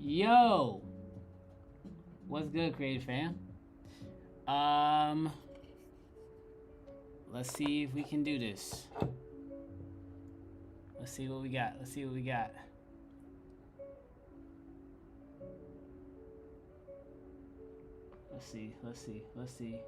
Yo, what's good, Creative Fam? Um, let's see if we can do this. Let's see what we got. Let's see what we got. Let's see. Let's see. Let's see.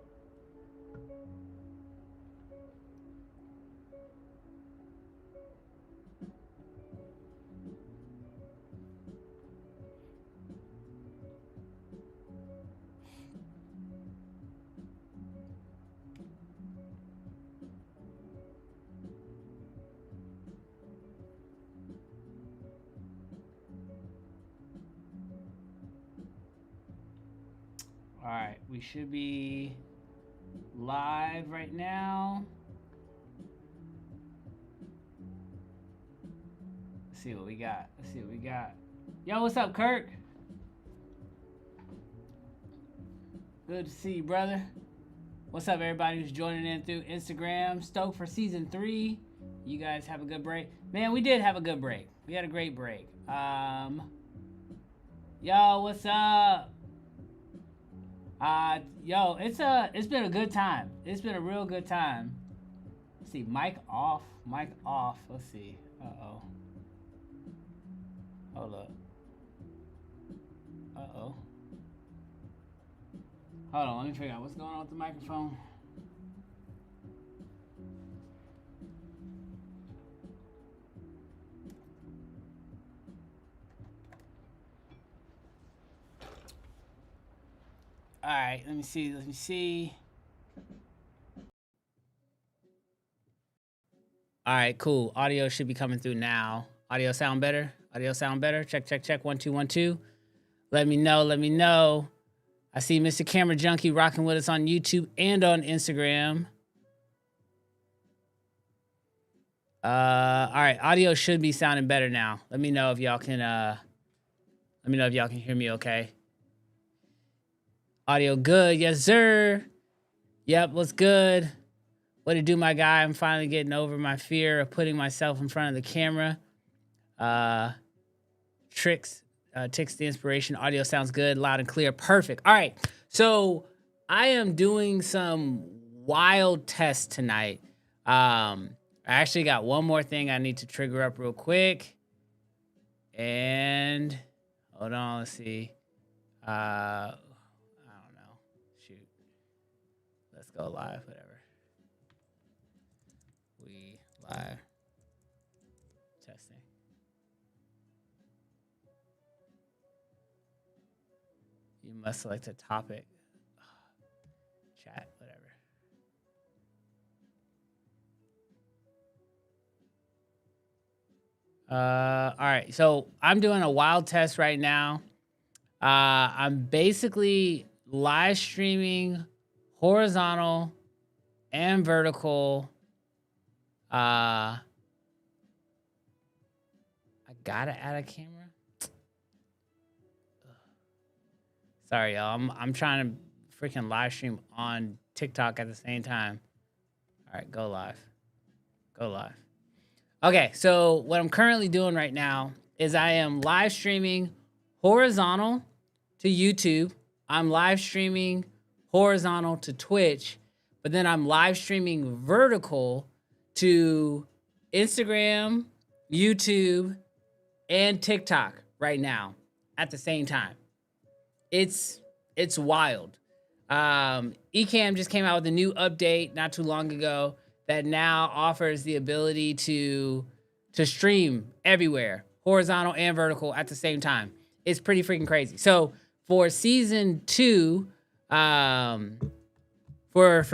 All right, we should be live right now. Let's see what we got. Let's see what we got. Yo, what's up, Kirk? Good to see you, brother. What's up, everybody who's joining in through Instagram? Stoked for season 3. You guys have a good break. Man, we did have a good break. We had a great break. Yo, what's up? Yo, it's been a good time. It's been a real good time. Let's see, mic off. Mic off. Let's see. Uh-oh. Hold up. Uh-oh. Hold on, let me figure out what's going on with the microphone. All right, let me see. All right, cool. Audio should be coming through now. Audio sound better? Check, check, check. 1 2 1 2. Let me know. I see Mr. Camera Junkie rocking with us on YouTube and on Instagram. All right, audio should be sounding better now. Let me know if y'all can hear me okay. Audio good, yes sir. Yep, what's good? What to do, my guy? I'm finally getting over my fear of putting myself in front of the camera. Ticks the inspiration. Audio sounds good, loud and clear. Perfect. All right. So I am doing some wild tests tonight. I actually got one more thing I need to trigger up real quick. And hold on, let's see. I don't know. Shoot. Let's go live, whatever. We live. Testing. You must select a topic. Chat, whatever. All right. So I'm doing a wild test right now. I'm basically live streaming horizontal and vertical. I gotta add a camera. Sorry, y'all. I'm trying to freaking live stream on TikTok at the same time. All right, go live. Go live. Okay, so what I'm currently doing right now is I am live streaming horizontal to YouTube. I'm live streaming horizontal to Twitch, but then I'm live streaming vertical to Instagram, YouTube, and TikTok right now at the same time. It's wild. Ecamm just came out with a new update not too long ago that now offers the ability to stream everywhere, horizontal and vertical at the same time. It's pretty freaking crazy. So for season 2, for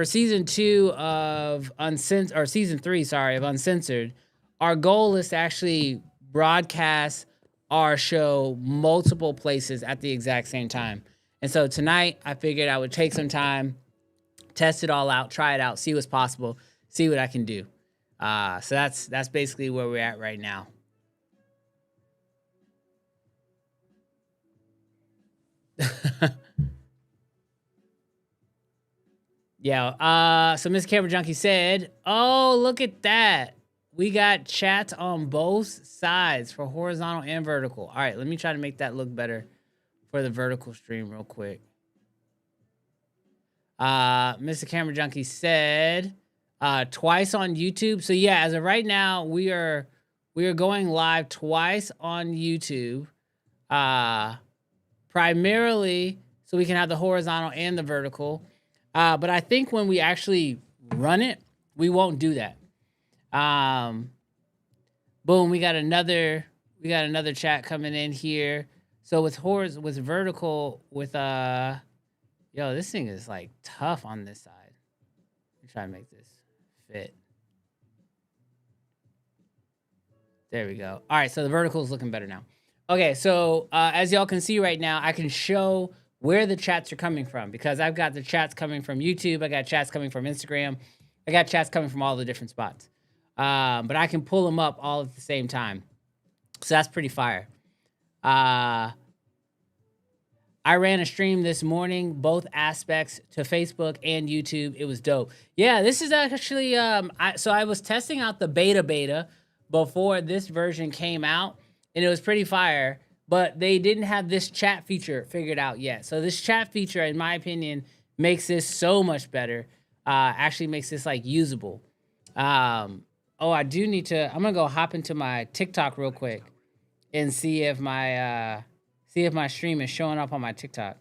season 2 of Uncensored, or season 3, sorry, of Uncensored, our goal is to actually broadcast our show multiple places at the exact same time. And so tonight I figured I would take some time, test it all out, try it out, see what's possible, see what I can do. So that's basically where we're at right now. Yeah. So Miss Camera Junkie said, "Oh, look at that. got chats on both sides for horizontal and vertical. All right, let me try to make that look better for the vertical stream real quick. Mr. Camera Junkie said twice on YouTube. So yeah, as of right now, we are going live twice on YouTube. Primarily so we can have the horizontal and the vertical. But I think when we actually run it, we won't do that. Boom, we got another chat coming in here. So with vertical, with yo, this thing is like tough on this side. Let me try to make this fit. There we go. All right, so the vertical is looking better now. Okay, so as y'all can see right now, I can show where the chats are coming from because I've got the chats coming from YouTube. I got chats coming from Instagram. I got chats coming from all the different spots. But I can pull them up all at the same time. So that's pretty fire. I ran a stream this morning, both aspects to Facebook and YouTube. It was dope. Yeah, this is actually, so I was testing out the beta before this version came out, and it was pretty fire, but they didn't have this chat feature figured out yet. So this chat feature, in my opinion, makes this so much better. Actually makes this like usable. I do need to, I'm gonna go hop into my TikTok real quick and see if my stream is showing up on my TikTok.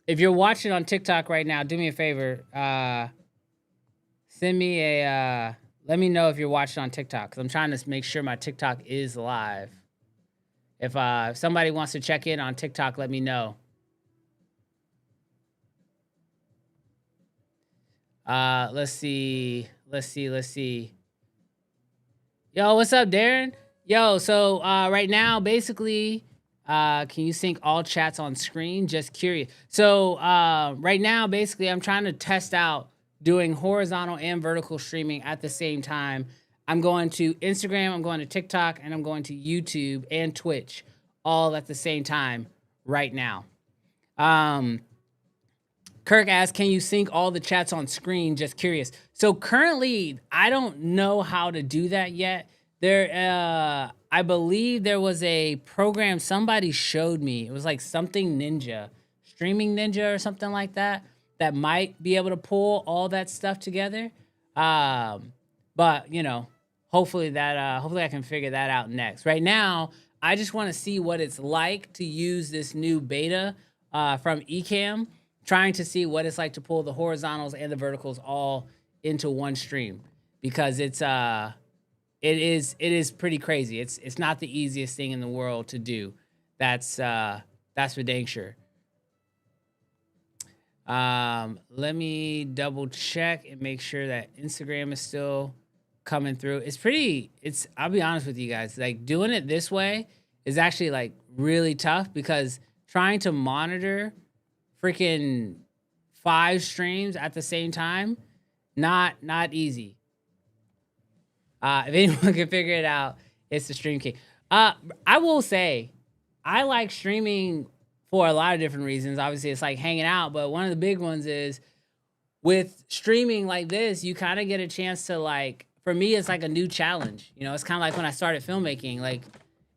If you're watching on TikTok right now, do me a favor. Send me a, let me know if you're watching on TikTok because I'm trying to make sure my TikTok is live. If somebody wants to check in on TikTok, let me know. Let's see. Yo, what's up, Darren? Yo, so right now, basically, can you sync all chats on screen? Just curious. So right now, basically, I'm trying to test out doing horizontal and vertical streaming at the same time. I'm going to Instagram, I'm going to TikTok, and I'm going to YouTube and Twitch all at the same time right now. Kirk asks, can you sync all the chats on screen? Just curious. So currently, I don't know how to do that yet. There, I believe there was a program somebody showed me. It was like something Ninja, Streaming Ninja or something like that, that might be able to pull all that stuff together. But you know, hopefully I can figure that out next. Right now, I just want to see what it's like to use this new beta from Ecamm, trying to see what it's like to pull the horizontals and the verticals all into one stream, because it is pretty crazy. It's not the easiest thing in the world to do. That's for dang sure. Let me double check and make sure that Instagram is still coming through. I'll be honest with you guys, like doing it this way is actually like really tough because trying to monitor freaking 5 streams at the same time, not easy. If anyone can figure it out, it's the Stream King. I will say, I like streaming for a lot of different reasons. Obviously, it's like hanging out, but one of the big ones is with streaming like this, you kind of get a chance to, like, for me, it's like a new challenge. You know, it's kind of like when I started filmmaking. Like,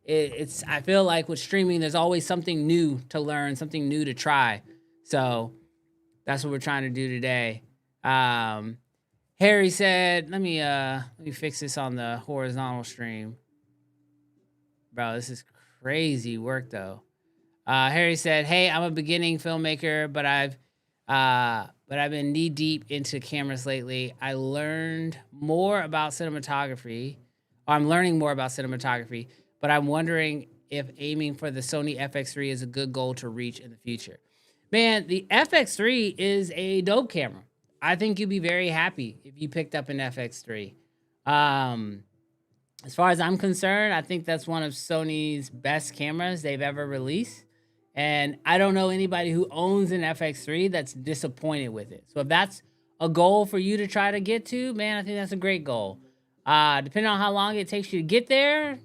I feel like with streaming, there's always something new to learn, something new to try. So that's what we're trying to do today. Harry said, let me fix this on the horizontal stream. Bro, this is crazy work though. Harry said, hey, I'm a beginning filmmaker, but I've been knee deep into cameras lately. I'm learning more about cinematography, but I'm wondering if aiming for the Sony FX3 is a good goal to reach in the future. Man, the FX3 is a dope camera. I think you'd be very happy if you picked up an FX3. As far as I'm concerned, I think that's one of Sony's best cameras they've ever released. And I don't know anybody who owns an FX3 that's disappointed with it. So if that's a goal for you to try to get to, man, I think that's a great goal. Depending on how long it takes you to get there,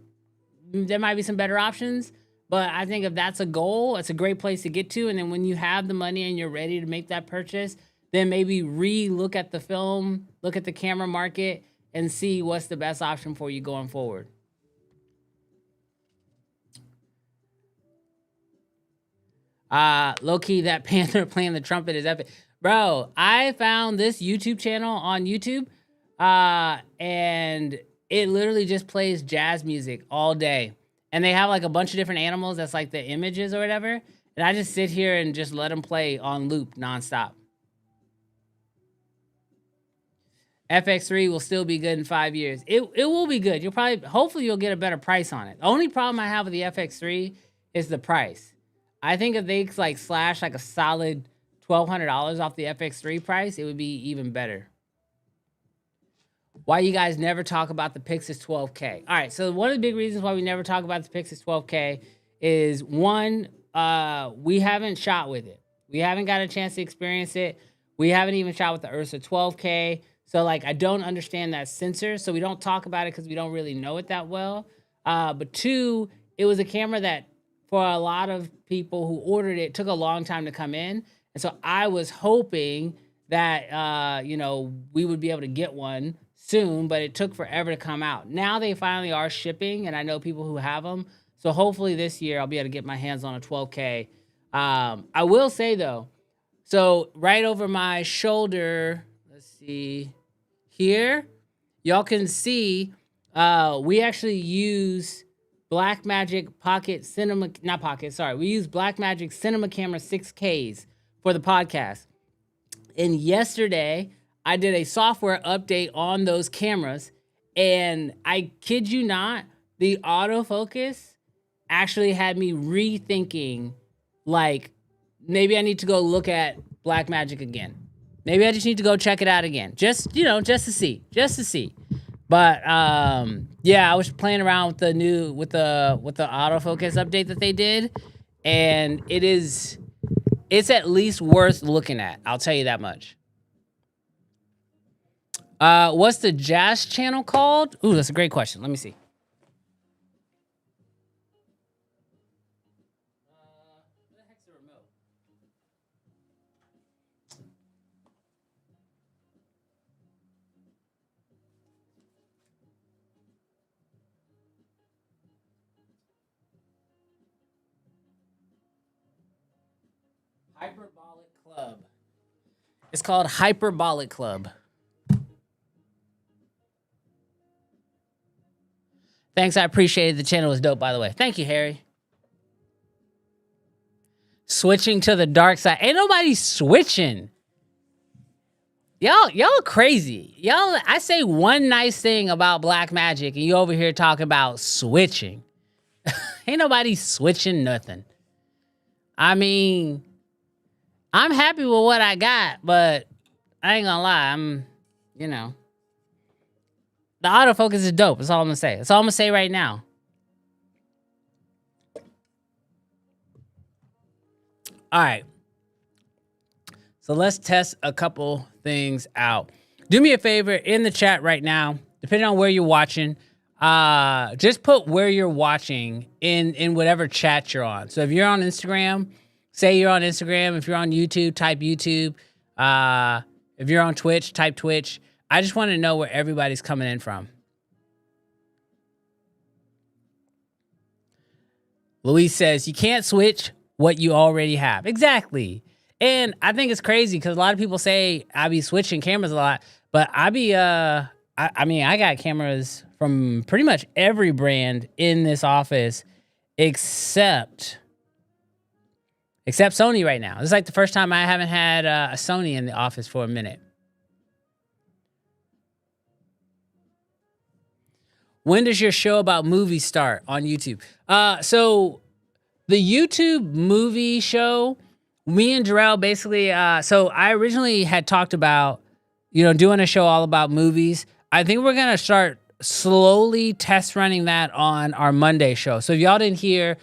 there might be some better options. But I think if that's a goal, it's a great place to get to. And then when you have the money and you're ready to make that purchase, then maybe re-look at the film, look at the camera market, and see what's the best option for you going forward. Low key, that Panther playing the trumpet is epic. Bro, I found this YouTube channel on YouTube, and it literally just plays jazz music all day. And they have like a bunch of different animals that's like the images or whatever. And I just sit here and just let them play on loop nonstop. FX3 will still be good in 5 years. It will be good. Hopefully you'll get a better price on it. The only problem I have with the FX3 is the price. I think if they like slash like a solid $1,200 off the FX3 price, it would be even better. Why you guys never talk about the Pixus 12K? All right, so one of the big reasons why we never talk about the Pixus 12K is one, we haven't shot with it. We haven't got a chance to experience it. We haven't even shot with the Ursa 12K. So like, I don't understand that sensor. So we don't talk about it because we don't really know it that well. But two, it was a camera that for a lot of people who ordered it took a long time to come in. And so I was hoping that, we would be able to get one soon, but it took forever to come out. Now they finally are shipping, and I know people who have them. So hopefully this year I'll be able to get my hands on a 12K. I will say though, so right over my shoulder, let's see here, y'all can see we actually use Blackmagic Pocket Cinema, not Pocket, sorry. We use Blackmagic Cinema Camera 6Ks for the podcast. And yesterday, I did a software update on those cameras, and I kid you not, the autofocus actually had me rethinking, like, maybe I need to go look at Blackmagic again. Maybe I just need to go check it out again. Just to see. But yeah, I was playing around with the autofocus update that they did, and it's at least worth looking at. I'll tell you that much. What's the jazz channel called? Ooh, that's a great question. Let me see. Where the heck's the remote? Hyperbolic Club. It's called Hyperbolic Club. Thanks, I appreciate it. The channel was dope, by the way. Thank you, Harry. Switching to the dark side. Ain't nobody switching. Y'all crazy. Y'all, I say one nice thing about Blackmagic, and you over here talking about switching. Ain't nobody switching nothing. I mean, I'm happy with what I got, but I ain't gonna lie, the autofocus is dope. That's all I'm gonna say. That's all I'm gonna say right now. All right. So let's test a couple things out. Do me a favor in the chat right now, depending on where you're watching, just put where you're watching in whatever chat you're on. So if you're on Instagram, say you're on Instagram. If you're on YouTube, type YouTube. If you're on Twitch, type Twitch. I just want to know where everybody's coming in from. Luis says, you can't switch what you already have. Exactly. And I think it's crazy because a lot of people say I be switching cameras a lot, but I be, I got cameras from pretty much every brand in this office except Sony right now. This is like the first time I haven't had a Sony in the office for a minute. When does your show about movies start on YouTube? So the YouTube movie show, me and Jarrell basically, so I originally had talked about, doing a show all about movies. I think we're going to start slowly test running that on our Monday show. So if y'all didn't hear,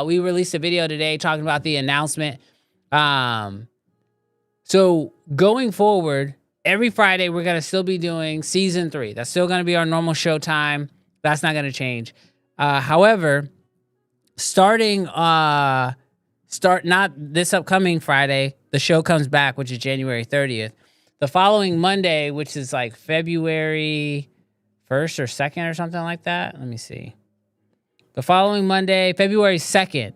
we released a video today talking about the announcement. So going forward, every Friday, we're going to still be doing season 3. That's still going to be our normal show time. That's not going to change. However, not this upcoming Friday, the show comes back, which is January 30th. The following Monday, which is like February 1st or 2nd or something like that. Let me see. The following Monday, February 2nd,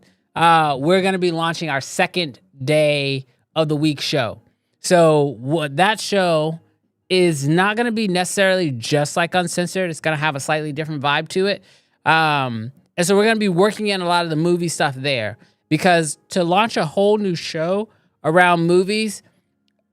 we're going to be launching our second day of the week show. So what that show is not going to be necessarily just like Uncensored. It's going to have a slightly different vibe to it. And so we're going to be working in a lot of the movie stuff there, because to launch a whole new show around movies,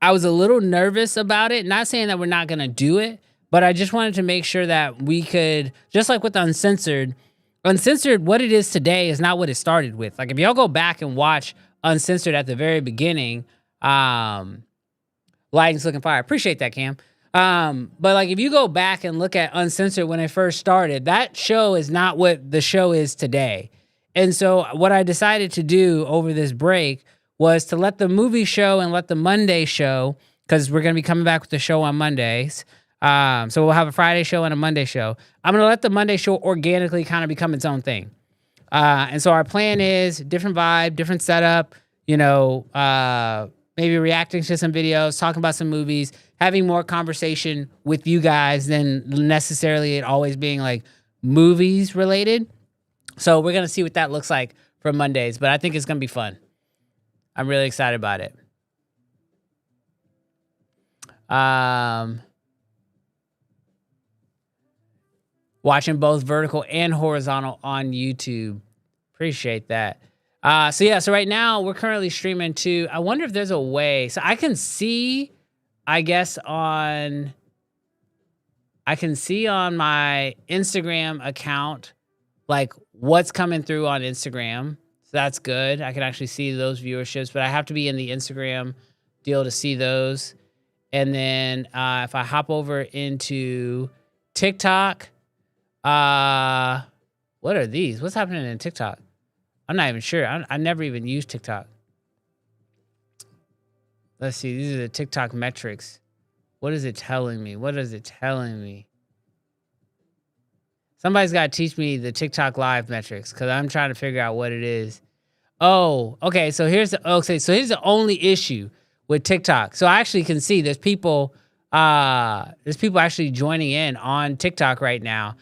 I was a little nervous about it. Not saying that we're not going to do it, but I just wanted to make sure that we could, just like with Uncensored, what it is today is not what it started with. Like if y'all go back and watch Uncensored at the very beginning, lighting's looking fire. Appreciate that, Cam. But like if you go back and look at Uncensored when it first started, that show is not what the show is today. And so what I decided to do over this break was to let the movie show and let the Monday show, because we're going to be coming back with the show on Mondays. So we'll have a Friday show and a Monday show. I'm going to let the Monday show organically kind of become its own thing. And so our plan is different vibe, different setup, maybe reacting to some videos, talking about some movies, having more conversation with you guys than necessarily it always being like movies related. So we're going to see what that looks like for Mondays, but I think it's going to be fun. I'm really excited about it. Watching both vertical and horizontal on YouTube. Appreciate that. So right now we're currently streaming to, I wonder if there's a way, so I can see, I guess I can see on my Instagram account, like what's coming through on Instagram. So that's good. I can actually see those viewerships, but I have to be in the Instagram deal to see those. And then if I hop over into TikTok, what are these? What's happening in TikTok? I'm not even sure. I never even used TikTok. Let's see. These are the TikTok metrics. What is it telling me? Somebody's got to teach me the TikTok live metrics, because I'm trying to figure out what it is. Oh, okay. So here's the only issue with TikTok. So I actually can see there's people actually joining in on TikTok right now.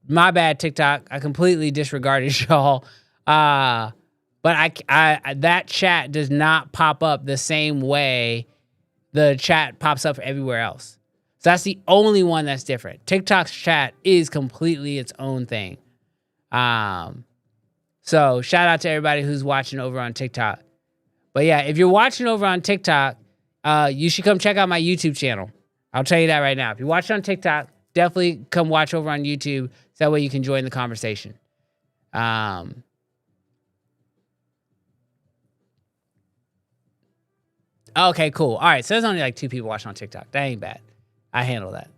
My bad, TikTok. I completely disregarded y'all. But I that chat does not pop up the same way the chat pops up everywhere else. So that's the only one that's different. TikTok's chat is completely its own thing. So shout out to everybody who's watching over on TikTok. But yeah, if you're watching over on TikTok, you should come check out my YouTube channel. I'll tell you that right now. If you're watching on TikTok, definitely come watch over on YouTube, so that way you can join the conversation. Okay, cool. All right, so there's only like 2 people watching on TikTok. That ain't bad. I handle that.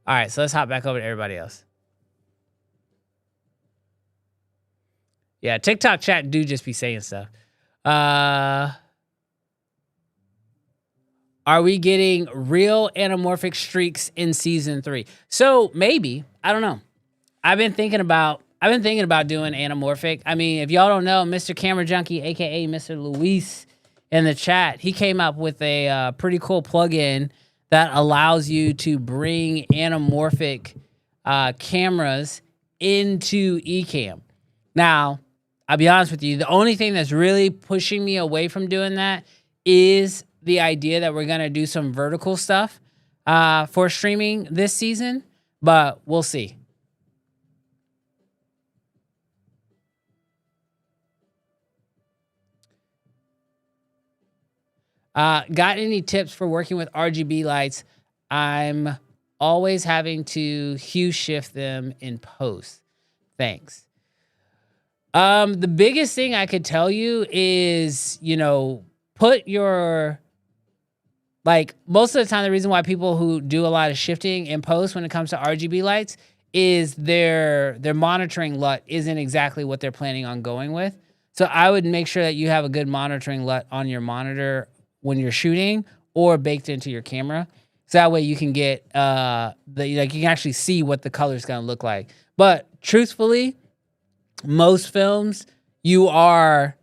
All right, so let's hop back over to everybody else. Yeah, TikTok chat do just be saying stuff. Are we getting real anamorphic streaks in season 3? So maybe. I don't know. I've been thinking about doing anamorphic. I mean, if y'all don't know, Mr. Camera Junkie, aka Mr. Luis, in the chat, he came up with a pretty cool plugin that allows you to bring anamorphic cameras into Ecamm. Now, I'll be honest with you, the only thing that's really pushing me away from doing that is the idea that we're going to do some vertical stuff for streaming this season, but we'll see. Got any tips for working with RGB lights? I'm always having to hue shift them in post. Thanks. The biggest thing I could tell you is, put your, like, most of the time, the reason why people who do a lot of shifting in post when it comes to RGB lights is their monitoring LUT isn't exactly what they're planning on going with. So I would make sure that you have a good monitoring LUT on your monitor when you're shooting, or baked into your camera. So that way you can get, you can actually see what the color is going to look like. But truthfully, most films, you are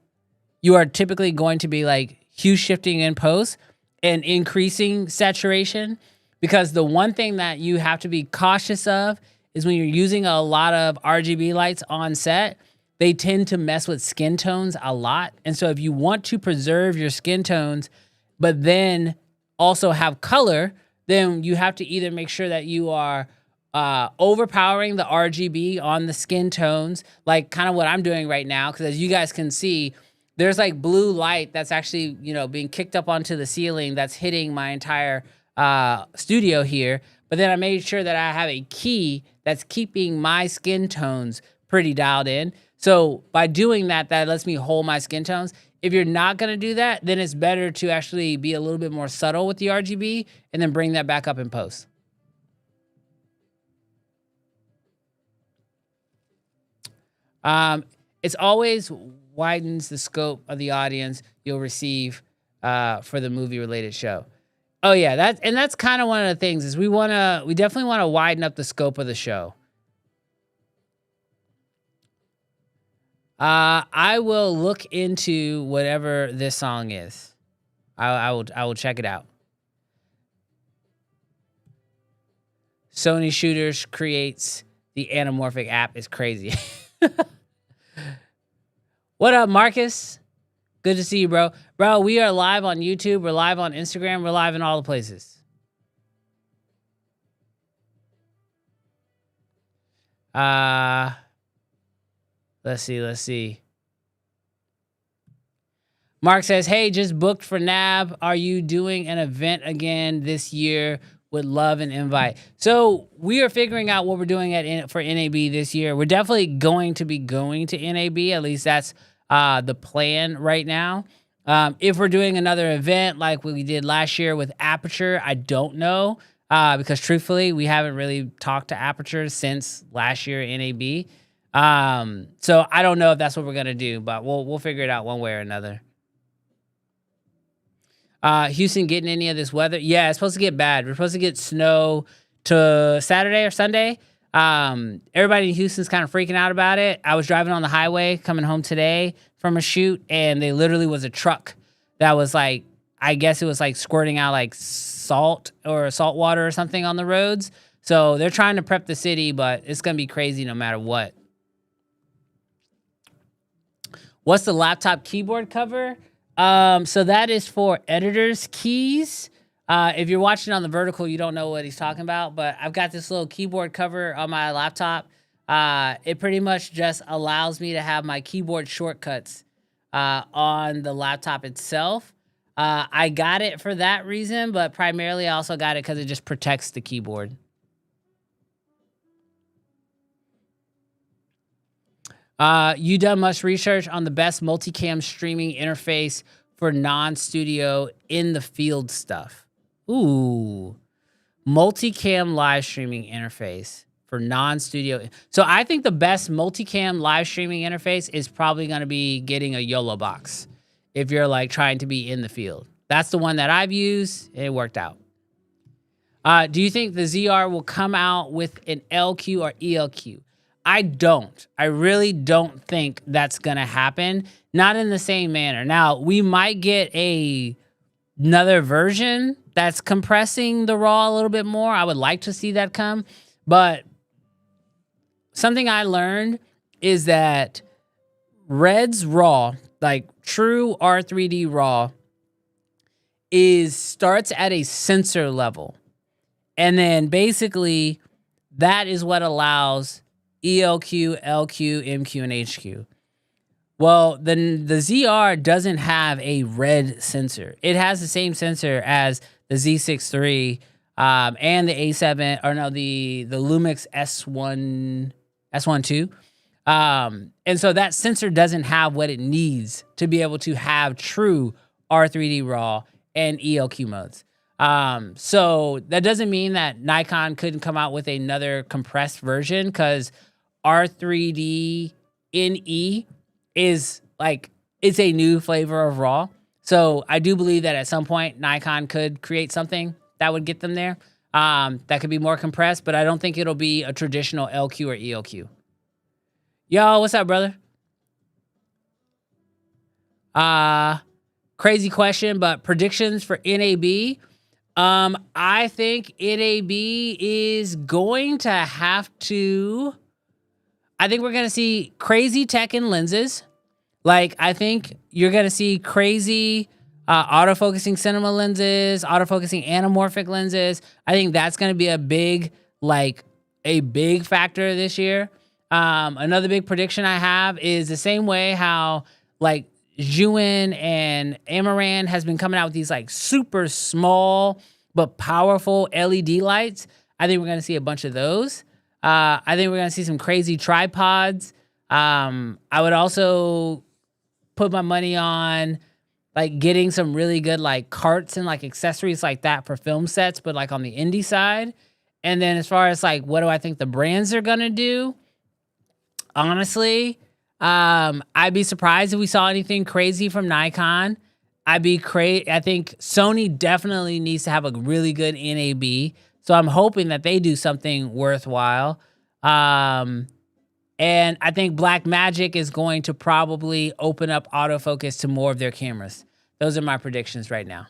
typically going to be like hue shifting in post and increasing saturation, because the one thing that you have to be cautious of is when you're using a lot of RGB lights on set, they tend to mess with skin tones a lot. And so if you want to preserve your skin tones, but then also have color, then you have to either make sure that you are overpowering the RGB on the skin tones, like kind of what I'm doing right now. Because as you guys can see, there's like blue light that's actually, being kicked up onto the ceiling that's hitting my entire studio here. But then I made sure that I have a key that's keeping my skin tones pretty dialed in. So by doing that, that lets me hold my skin tones. If you're not going to do that, then it's better to actually be a little bit more subtle with the RGB and then bring that back up in post. It's always widens the scope of the audience you'll receive for the movie related show. Oh yeah, that's kind of one of the things is we definitely want to widen up the scope of the show. I will look into whatever this song is. I will check it out. Sony Shooters creates the anamorphic app is crazy. What up, Marcus? Good to see you, bro. Bro, we are live on YouTube. We're live on Instagram. We're live in all the places. Let's see. Mark says, hey, just booked for NAB. Are you doing an event again this year? Would love an invite. So we are figuring out what we're doing for NAB this year. We're definitely going to be going to NAB. At least that's the plan right now. If we're doing another event like we did last year with Aperture, I don't know. Because truthfully, we haven't really talked to Aperture since last year at NAB. So I don't know if that's what we're gonna do, but we'll figure it out one way or another. Houston getting any of this weather? Yeah, it's supposed to get bad. We're supposed to get snow to Saturday or Sunday. Everybody in Houston's kind of freaking out about it. I was driving on the highway coming home today from a shoot, and there literally was a truck that was like, I guess it was like squirting out like salt water or something on the roads. So they're trying to prep the city, but it's going to be crazy no matter what. What's the laptop keyboard cover? So that is for editor's keys. If you're watching on the vertical, you don't know what he's talking about, but I've got this little keyboard cover on my laptop. It pretty much just allows me to have my keyboard shortcuts on the laptop itself. I got it for that reason, but primarily I also got it because it just protects the keyboard. You done much research on the best multicam streaming interface for non-studio in the field stuff? Ooh, multicam live streaming interface for non-studio. So I think the best multicam live streaming interface is probably going to be getting a YOLO box if you're like trying to be in the field. That's the one that I've used. It worked out. Do you think the ZR will come out with an LQ or ELQ? I don't. I really don't think that's going to happen. Not in the same manner. Now, we might get another version that's compressing the RAW a little bit more. I would like to see that come. But something I learned is that Red's RAW, like true R3D RAW, starts at a sensor level. And then basically that is what allows ELQ, LQ, MQ, and HQ. Well, the ZR doesn't have a red sensor. It has the same sensor as the Z6 III and the A7, or no, the Lumix S1 II. And so that sensor doesn't have what it needs to be able to have true R3D RAW and ELQ modes. So that doesn't mean that Nikon couldn't come out with another compressed version, because R3D NE is like, it's a new flavor of RAW. So I do believe that at some point Nikon could create something that would get them there. That could be more compressed, but I don't think it'll be a traditional LQ or ELQ. Yo, what's up, brother? crazy question, but predictions for NAB. I think NAB is going to have to. I think we're going to see crazy tech in lenses. Like, I think you're going to see crazy autofocusing cinema lenses, autofocusing anamorphic lenses. I think that's going to be a big factor this year. Another big prediction I have is the same way how like Zhiyun and Amaran has been coming out with these like super small but powerful LED lights. I think we're going to see a bunch of those. I think we're going to see some crazy tripods. I would also put my money on like getting some really good like carts and like accessories like that for film sets, but like on the indie side. And then as far as like what do I think the brands are gonna do, honestly, I'd be surprised if we saw anything crazy from Nikon. I think Sony definitely needs to have a really good NAB. So I'm hoping that they do something worthwhile. And I think Blackmagic is going to probably open up autofocus to more of their cameras. Those are my predictions right now.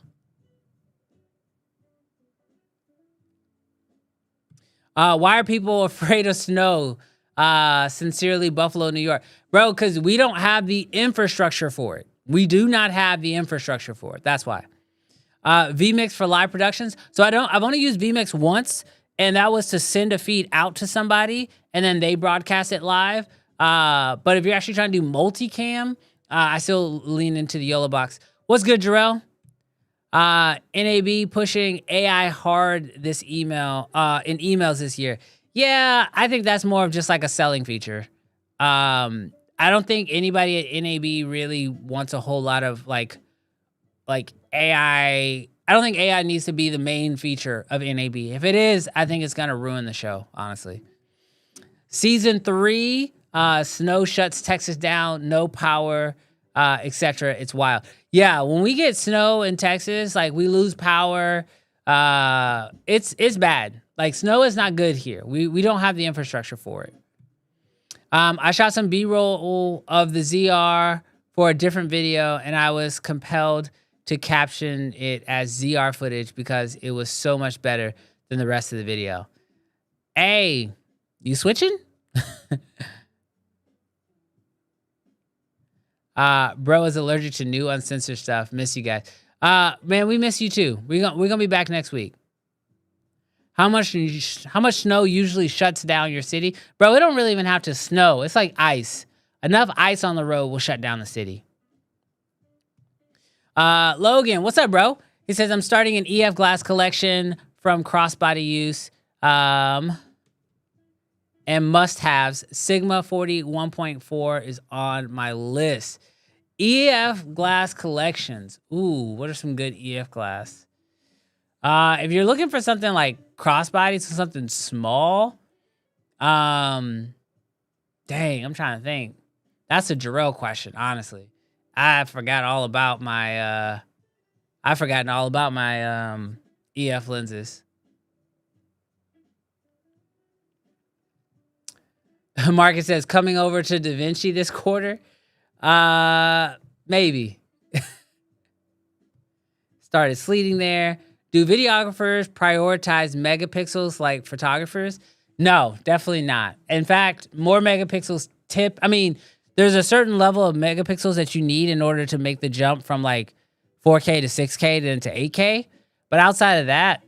Why are people afraid of snow? Sincerely, Buffalo, New York. Bro, because we don't have the infrastructure for it. We do not have the infrastructure for it. That's why. vMix for live productions. So I've only used vMix once, and that was to send a feed out to somebody, and then they broadcast it live. But if you're actually trying to do multicam, I still lean into the YOLO box. What's good, Jarrell? NAB pushing AI hard in emails this year. Yeah, I think that's more of just like a selling feature. I don't think anybody at NAB really wants a whole lot of like AI. I don't think AI needs to be the main feature of NAB. If it is, I think it's gonna ruin the show, honestly. Season 3, snow shuts Texas down, no power, etc. It's wild. Yeah, when we get snow in Texas, like we lose power. It's bad. Like snow is not good here. We don't have the infrastructure for it. I shot some B-roll of the ZR for a different video, and I was compelled to caption it as ZR footage because it was so much better than the rest of the video. Hey, you switching? Bro is allergic to new uncensored stuff. Miss you guys. Man, we miss you too. We're gonna be back next week. How much snow usually shuts down your city? Bro, it don't really even have to snow. It's like ice. Enough ice on the road will shut down the city. Logan, what's up, bro? He says, I'm starting an EF glass collection from crossbody use. And must-haves. Sigma 40 1.4 is on my list. EF glass collections. Ooh, what are some good EF glass? If you're looking for something like crossbody, so something small, dang, I'm trying to think. That's a Jarrell question, honestly. I've forgotten all about my EF lenses. Marcus says, coming over to DaVinci this quarter? Maybe. Started sleeting there. Do videographers prioritize megapixels like photographers? No, definitely not. In fact, more megapixels there's a certain level of megapixels that you need in order to make the jump from like 4K to 6K then to 8K. But outside of that,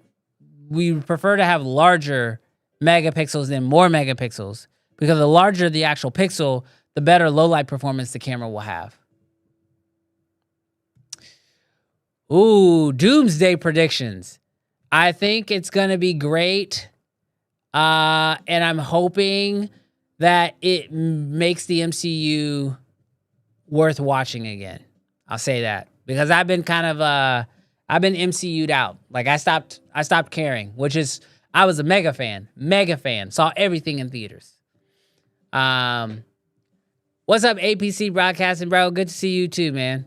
we prefer to have larger megapixels than more megapixels, because the larger the actual pixel, the better low light performance the camera will have. Ooh, doomsday predictions. I think it's going to be great. And I'm hoping that it makes the MCU worth watching again. I'll say that, because I've been I've been MCU'd out. Like I stopped caring, which is, I was a mega fan, saw everything in theaters. What's up, APC Broadcasting, bro? Good to see you too, man.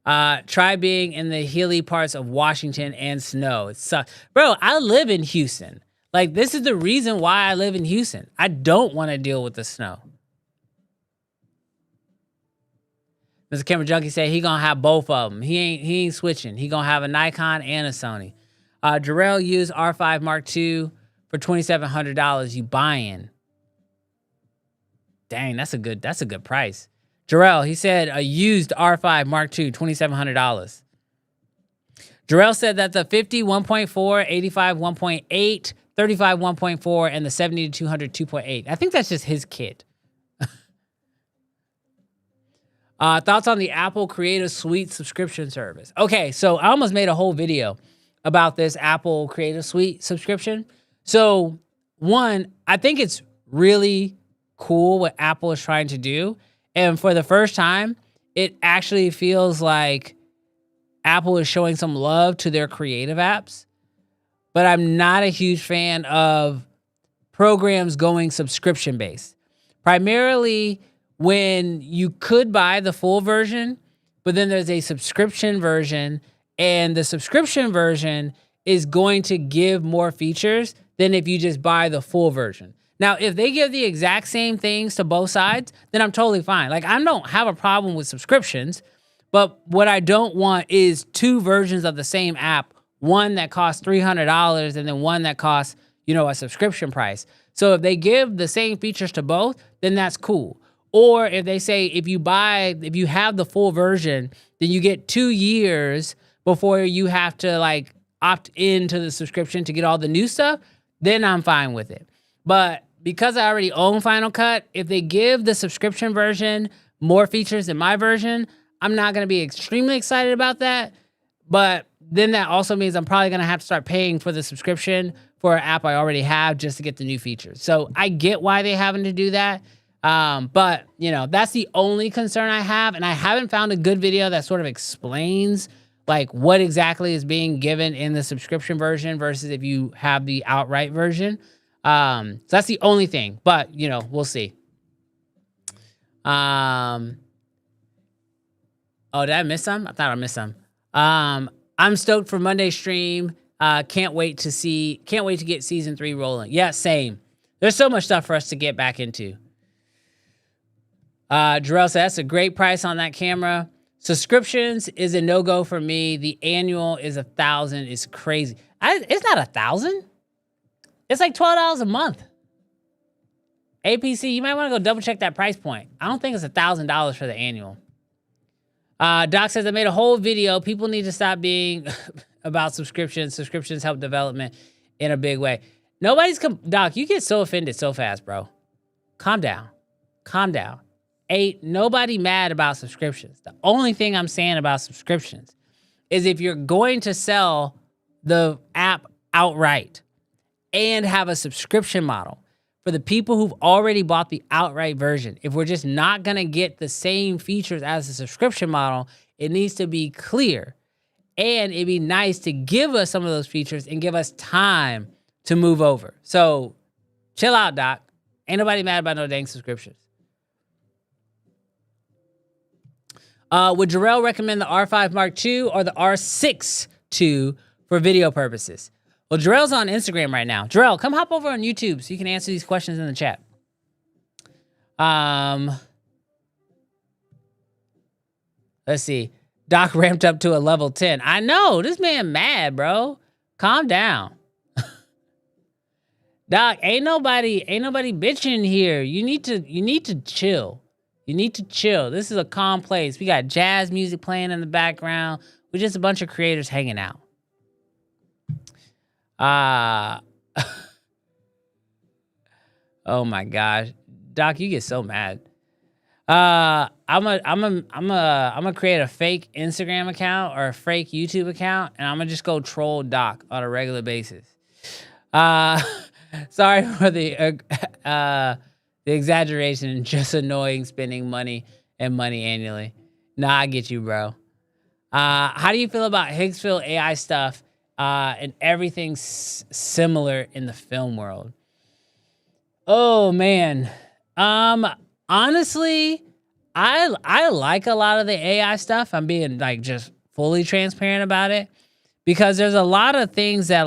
Try being in the hilly parts of Washington and snow. It sucks. Bro, I live in Houston. Like, this is the reason why I live in Houston. I don't want to deal with the snow. Mr. Camera Junkie said he gonna have both of them. He ain't switching. He gonna have a Nikon and a Sony. Jarrell used R5 Mark II for $2,700. You buying? Dang, that's a good price. Jarrell, he said a used R5 Mark II, $2,700. Jarrell said that the 50 1.4, 85 1.8, 35 1.4, and the 70 to 200 2.8. I think that's just his kit. Thoughts on the Apple Creative Suite subscription service? Okay, so I almost made a whole video about this Apple Creative Suite subscription. So, one, I think it's really cool what Apple is trying to do. And for the first time, it actually feels like Apple is showing some love to their creative apps. But I'm not a huge fan of programs going subscription-based. Primarily when you could buy the full version, but then there's a subscription version, and the subscription version is going to give more features than if you just buy the full version. Now, if they give the exact same things to both sides, then I'm totally fine. Like, I don't have a problem with subscriptions, but what I don't want is two versions of the same app, one that costs $300 and then one that costs, a subscription price. So if they give the same features to both, then that's cool. Or if they say if you have the full version, then you get 2 years before you have to opt into the subscription to get all the new stuff, then I'm fine with it. But because I already own Final Cut, if they give the subscription version more features than my version, I'm not going to be extremely excited about that. But then that also means I'm probably going to have to start paying for the subscription for an app I already have just to get the new features. So I get why they're having to do that. But, that's the only concern I have. And I haven't found a good video that sort of explains what exactly is being given in the subscription version versus if you have the outright version. So that's the only thing, but we'll see. Oh, did I miss some? I thought I missed some. I'm stoked for Monday's stream. Can't wait to get season 3 rolling. Yeah, same. There's so much stuff for us to get back into. Jarrell said that's a great price on that camera. Subscriptions is a no-go for me. The annual is $1,000. It's crazy. It's not $1,000. It's like $12 a month. APC, you might want to go double check that price point. I don't think it's $1,000 for the annual. Doc says I made a whole video. People need to stop being about subscriptions. Subscriptions help development in a big way. Doc, you get so offended so fast, bro. Calm down. Ain't nobody mad about subscriptions. The only thing I'm saying about subscriptions is if you're going to sell the app outright and have a subscription model for the people who've already bought the outright version, if we're just not going to get the same features as the subscription model, it needs to be clear. And it'd be nice to give us some of those features and give us time to move over. So chill out, Doc. Ain't nobody mad about no dang subscriptions. Would Jarrell recommend the R5 Mark II or the R6 II for video purposes? Well, Jarrell's on Instagram right now. Jarrell, come hop over on YouTube so you can answer these questions in the chat. Let's see. Doc ramped up to a level 10. I know. This man mad, bro. Calm down. Doc, ain't nobody bitching here. You need to chill. You need to chill. This is a calm place. We got jazz music playing in the background. We're just a bunch of creators hanging out. Oh my gosh. Doc, you get so mad. I'm gonna create a fake Instagram account or a fake YouTube account, and I'm gonna just go troll Doc on a regular basis. Sorry for the exaggeration, just annoying spending money annually. Nah, I get you, bro. How do you feel about Higgsfield AI stuff and everything similar in the film world? Oh, man. Honestly, I like a lot of the AI stuff. I'm being just fully transparent about it because there's a lot of things that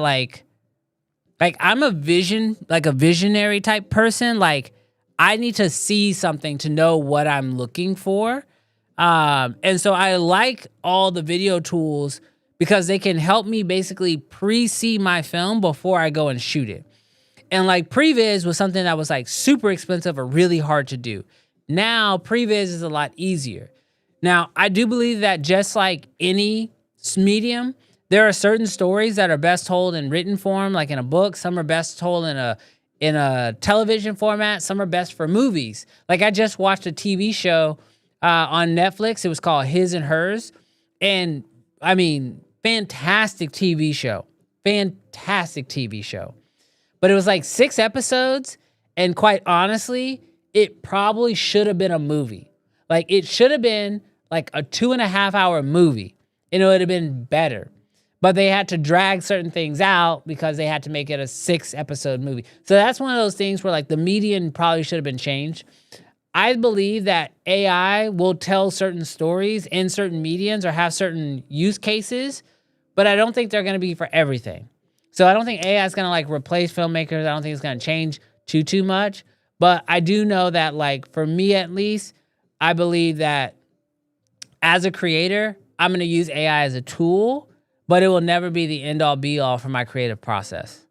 I'm a visionary type person. I need to see something to know what I'm looking for. And so I like all the video tools because they can help me basically pre-see my film before I go and shoot it. And like previs was something that was like super expensive or really hard to do. Now previs is a lot easier. Now I do believe that just like any medium, there are certain stories that are best told in written form, like in a book. Some are best told in a television format. Some are best for movies. Like I just watched a TV show on Netflix. It was called His and Hers. And I mean, fantastic TV show. Fantastic TV show. But it was like 6 episodes, and quite honestly, it probably should have been a movie. Like, it should have been like a 2.5-hour movie, and it would have been better. But they had to drag certain things out because they had to make it a 6-episode movie. So that's one of those things where like the median probably should have been changed. I believe that AI will tell certain stories in certain medians or have certain use cases, but I don't think they're going to be for everything. So I don't think AI is going to like replace filmmakers. I don't think it's going to change too much. But I do know that like for me at least, I believe that as a creator, I'm going to use AI as a tool, but it will never be the end all be all for my creative process.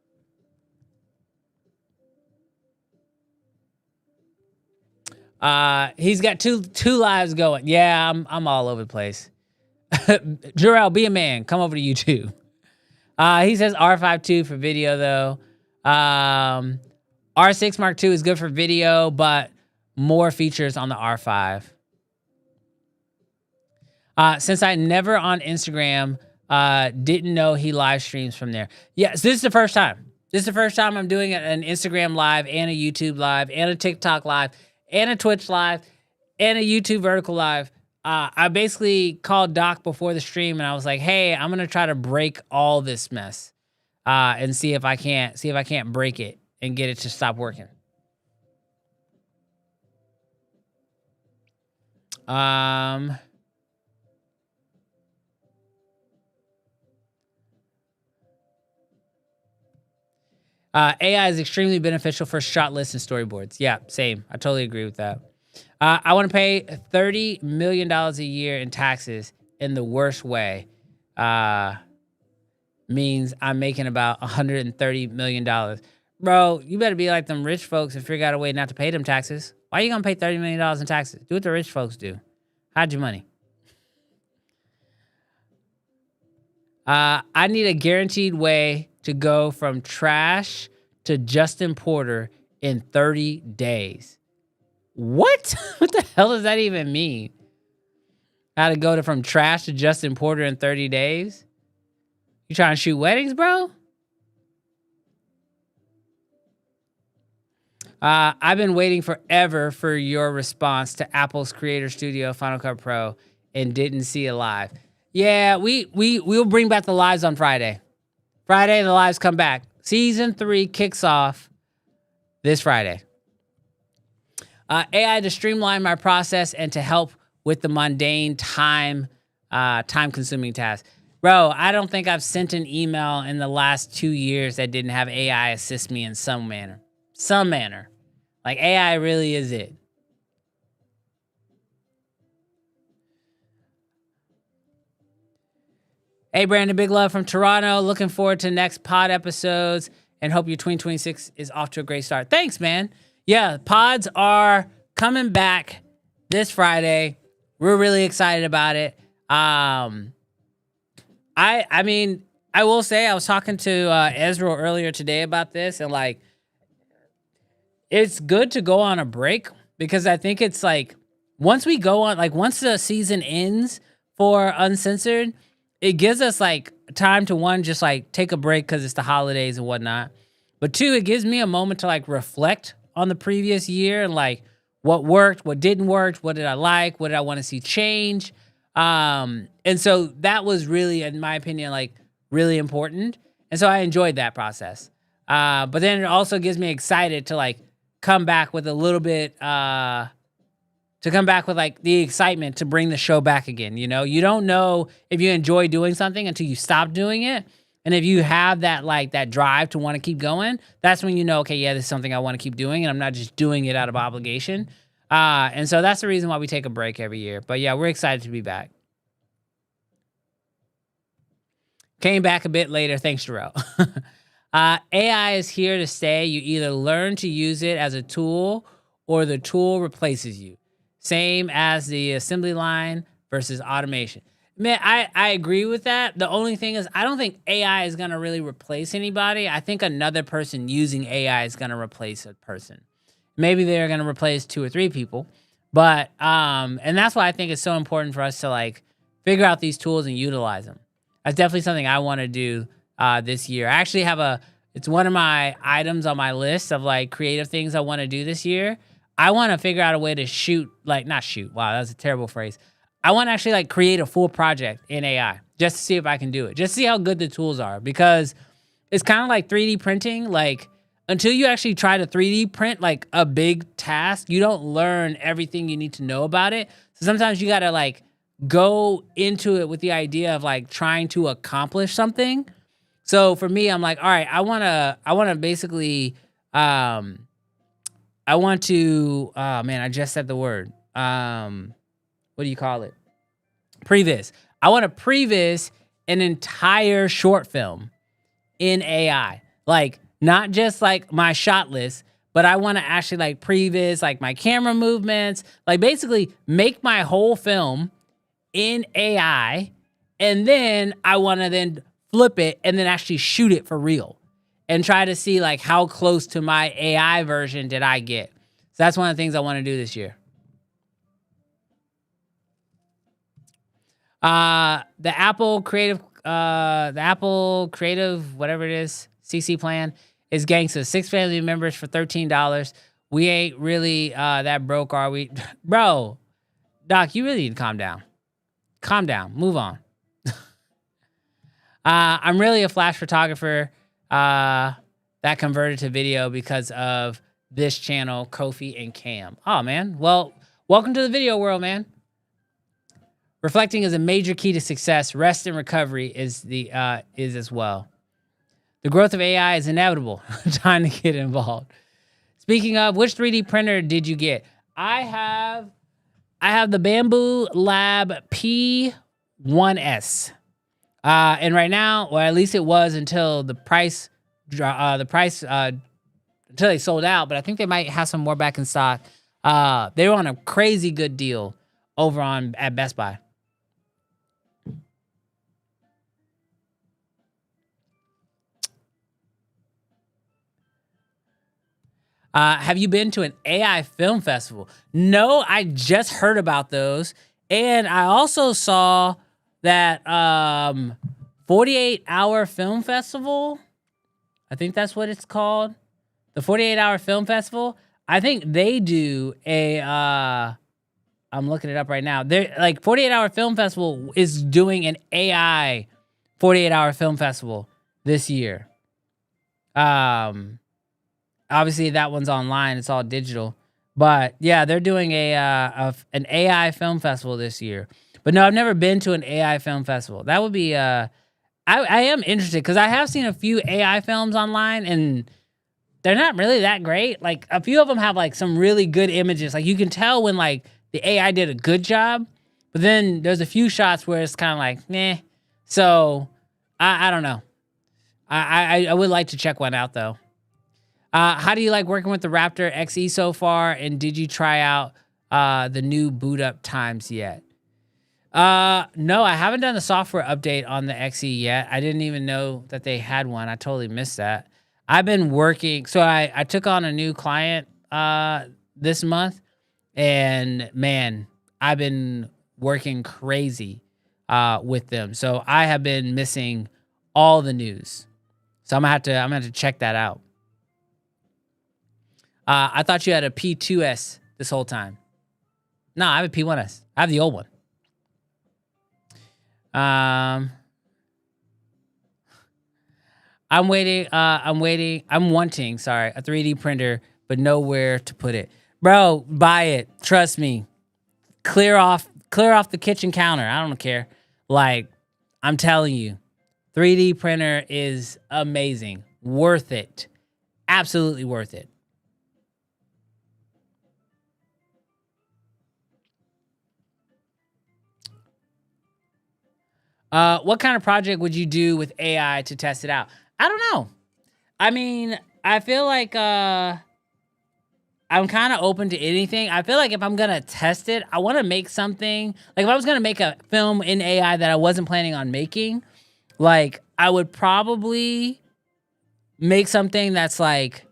He's got two lives going. Yeah, I'm all over the place. Jarrell, be a man. Come over to YouTube. He says R5 II for video though. R6 Mark II is good for video, but more features on the R5. Since I never on Instagram, didn't know he live streams from there. Yes, this is the first time. This is the first time I'm doing an Instagram live and a YouTube live and a TikTok live and a Twitch live and a YouTube vertical live. I basically called Doc before the stream and I was like, hey, I'm going to try to break all this mess and see if I can't break it and get it to stop working. AI is extremely beneficial for shot lists and storyboards. Yeah, same. I totally agree with that. I want to pay $30 million a year in taxes in the worst way. Means I'm making about $130 million. Bro, you better be like them rich folks and figure out a way not to pay them taxes. Why are you going to pay $30 million in taxes? Do what the rich folks do. Hide your money. I need a guaranteed way to go from trash to Justin Porter in 30 days. What? What the hell does that even mean? How to go from trash to Justin Porter in 30 days? You trying to shoot weddings, bro? I've been waiting forever for your response to Apple's Creator Studio Final Cut Pro and didn't see it live. Yeah, we'll bring back the lives on Friday. Friday, the lives come back. Season 3 kicks off this Friday. AI to streamline my process and to help with the mundane time-consuming tasks. Bro, I don't think I've sent an email in the last 2 years that didn't have AI assist me in some manner. Some manner. Like, AI really is it. Hey, Brandon, big love from Toronto. Looking forward to next pod episodes and hope your 2026 is off to a great start. Thanks, man. Yeah, pods are coming back this Friday. We're really excited about it. I mean, I will say I was talking to Ezra earlier today about this, and like, it's good to go on a break because I think it's like once we go on, like once the season ends for Uncensored, it gives us like time to one, just like take a break because it's the holidays and whatnot. But two, it gives me a moment to like reflect on the previous year and like what worked, what didn't work, what did I like, what did I want to see change. And so that was really, in my opinion, like really important. And so I enjoyed that process. But then it also gives me excited to like come back with a little bit, to come back with like the excitement to bring the show back again. You know, you don't know if you enjoy doing something until you stop doing it. And if you have that, like that drive to want to keep going, that's when you know, okay, yeah, this is something I want to keep doing. And I'm not just doing it out of obligation. And so that's the reason why we take a break every year. But yeah, we're excited to be back. Came back a bit later. Thanks, Jarrell. AI is here to stay. You either learn to use it as a tool or the tool replaces you. Same as the assembly line versus automation. Man, I agree with that. The only thing is, I don't think AI is going to really replace anybody. I think another person using AI is going to replace a person. Maybe they're going to replace 2 or 3 people. But, and that's why I think it's so important for us to like figure out these tools and utilize them. That's definitely something I want to do this year. I actually have it's one of my items on my list of like creative things I want to do this year. I want to figure out a way to not shoot. Wow, that's a terrible phrase. I want to actually like create a full project in AI just to see if I can do it. Just see how good the tools are, because it's kind of like 3D printing. Like until you actually try to 3D print like a big task, you don't learn everything you need to know about it. So sometimes you got to like go into it with the idea of like trying to accomplish something. So for me, I'm like, all right, I want to basically, I want to, oh man, I just said the word. What do you call it? Previs. I want to previs an entire short film in AI. Like not just like my shot list, but I want to actually like previs like my camera movements, like basically make my whole film in AI, and then I want to then flip it and then actually shoot it for real and try to see like how close to my AI version did I get. So that's one of the things I want to do this year. The Apple Creative, whatever it is, CC plan is gangsta. 6 family members for $13. We ain't really that broke, are we? Bro, Doc, you really need to calm down. Calm down. Move on. I'm really a flash photographer that converted to video because of this channel, Kofi and Cam. Oh, man. Well, welcome to the video world, man. Reflecting is a major key to success. Rest and recovery is as well. The growth of AI is inevitable. Time to get involved. Speaking of, which 3D printer did you get? I have the Bamboo Lab P1S. And right now, or at least it was until the price until they sold out, but I think they might have some more back in stock. They were on a crazy good deal over at Best Buy. Have you been to an AI film festival? No, I just heard about those. And I also saw that 48-hour film festival. I think that's what it's called. The 48-hour film festival. I think they do I'm looking it up right now. They're like 48-hour film festival is doing an AI 48-hour film festival this year. Obviously that one's online. It's all digital. But yeah, they're doing an AI film festival this year. But no, I've never been to an AI film festival. That would be I am interested because I have seen a few AI films online and they're not really that great. Like a few of them have like some really good images. Like you can tell when like the AI did a good job, but then there's a few shots where it's kind of like, meh. So I don't know. I would like to check one out though. How do you like working with the Raptor XE so far? And did you try out the new boot up times yet? No, I haven't done the software update on the XE yet. I didn't even know that they had one. I totally missed that. I've been working. So I took on a new client this month. And man, I've been working crazy with them. So I have been missing all the news. So I'm gonna have to check that out. I thought you had a P2S this whole time. No, I have a P1S. I have the old one. I'm wanting a 3D printer, but nowhere to put it. Bro, buy it. Trust me. Clear off the kitchen counter. I don't care. Like, I'm telling you, 3D printer is amazing. Worth it. Absolutely worth it. What kind of project would you do with AI to test it out? I don't know. I mean, I feel like I'm kind of open to anything. I feel like if I'm gonna test it, I want to make something. Like if I was gonna make a film in AI that I wasn't planning on making, like I would probably make something that's like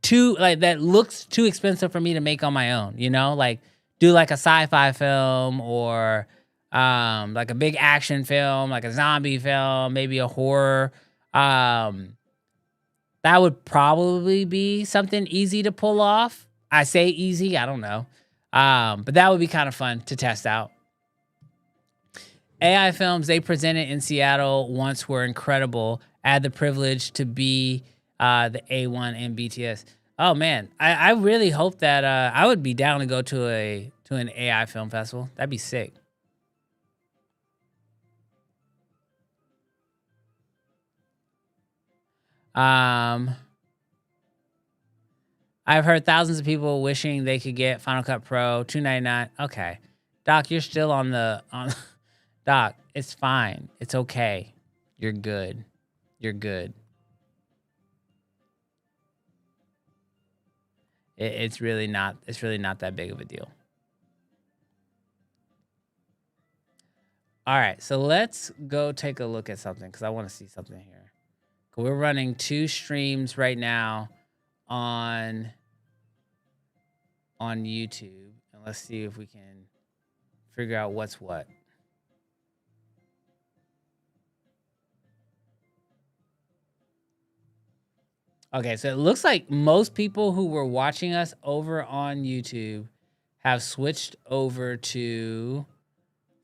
that looks too expensive for me to make on my own. You know, like do like a sci-fi film or like a big action film, like a zombie film, maybe a horror. Um, that would probably be something easy to pull off. I say easy, I don't know. But that would be kind of fun to test out. AI films they presented in Seattle once were incredible. I had the privilege to be the A1 and BTS. Oh man, I really hope that I would be down to go to an AI film festival. That'd be sick. Um, I've heard thousands of people wishing they could get Final Cut Pro 299. Okay, Doc, you're still on. Doc, it's fine. It's okay. You're good. You're good. It's really not. It's really not that big of a deal. All right, so let's go take a look at something because I want to see something here. We're running 2 streams right now on YouTube, and let's see if we can figure out what's what. Okay, so it looks like most people who were watching us over on YouTube have switched over to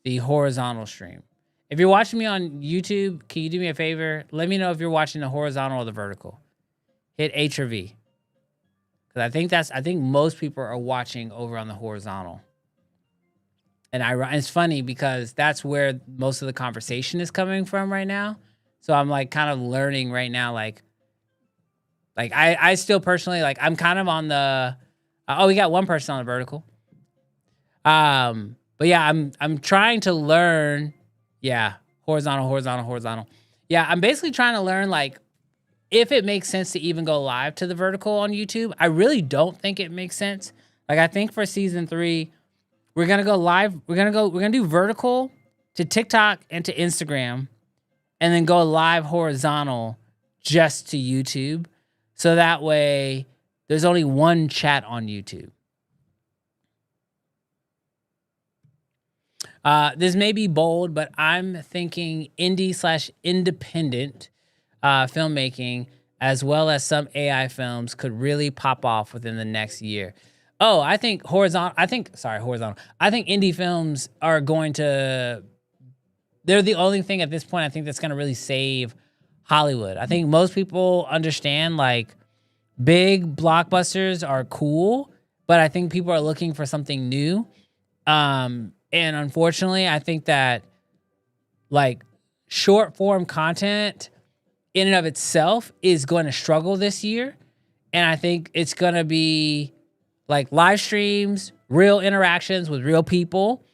the horizontal stream. If you're watching me on YouTube, can you do me a favor? Let me know if you're watching the horizontal or the vertical. Hit H or V. Because I think most people are watching over on the horizontal. And it's funny because that's where most of the conversation is coming from right now. So I'm like kind of learning right now, like I still personally like I'm kind of on the oh, we got one person on the vertical. But yeah, I'm trying to learn. Yeah, horizontal. Yeah, I'm basically trying to learn like if it makes sense to even go live to the vertical on YouTube. I really don't think it makes sense. Like I think for season 3, we're gonna go live. We're gonna do vertical to TikTok and to Instagram, and then go live horizontal just to YouTube. So that way there's only one chat on YouTube. This may be bold, but I'm thinking indie/independent filmmaking, as well as some AI films, could really pop off within the next year. Oh, I think horizontal. I think indie films are going to. They're the only thing at this point I think that's going to really save Hollywood. I think most people understand like big blockbusters are cool, but I think people are looking for something new. And unfortunately, I think that like short form content in and of itself is going to struggle this year. And I think it's going to be like live streams, real interactions with real people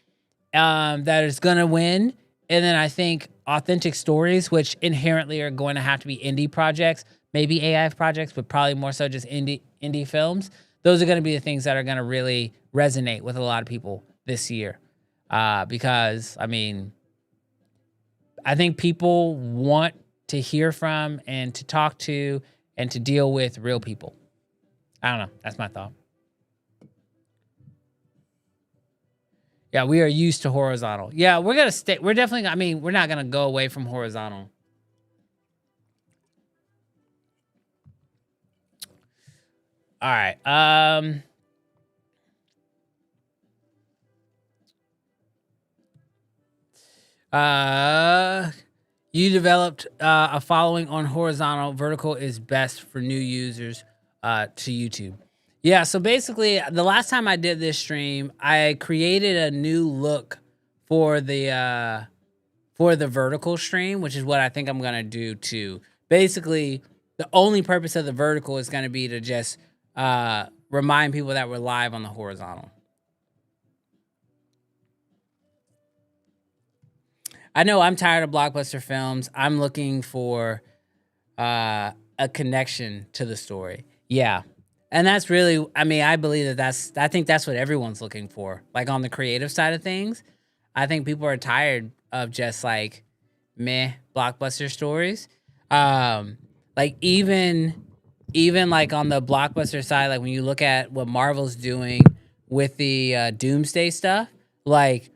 that is going to win. And then I think authentic stories, which inherently are going to have to be indie projects, maybe AI projects, but probably more so just indie films. Those are going to be the things that are going to really resonate with a lot of people this year. Because, I mean, I think people want to hear from and to talk to and to deal with real people. I don't know. That's my thought. Yeah, we are used to horizontal. Yeah, we're going to stay. We're definitely, I mean, we're not going to go away from horizontal. All right. You developed a following on horizontal. Vertical is best for new users to YouTube. Yeah, so basically, the last time I did this stream, I created a new look for the vertical stream, which is what I think I'm gonna do too. Basically, the only purpose of the vertical is gonna be to just remind people that we're live on the horizontal. I know I'm tired of blockbuster films. I'm looking for a connection to the story. Yeah. And that's really, I mean, I believe I think that's what everyone's looking for. Like on the creative side of things, I think people are tired of just like meh blockbuster stories. Um, like even like on the blockbuster side, like when you look at what Marvel's doing with the Doomsday stuff, like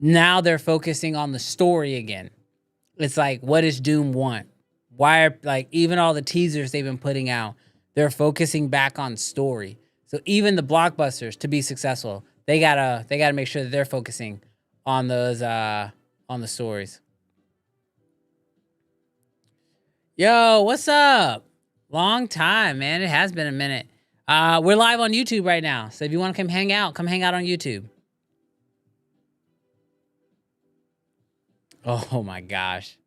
now they're focusing on the story again. It's like, what does Doom want? Why are like even all the teasers they've been putting out, they're focusing back on story. So even the blockbusters to be successful, they gotta make sure that they're focusing on those on the stories. Yo, what's up? Long time, man. It has been a minute. We're live on YouTube right now. So if you want to come hang out on YouTube. Oh my gosh.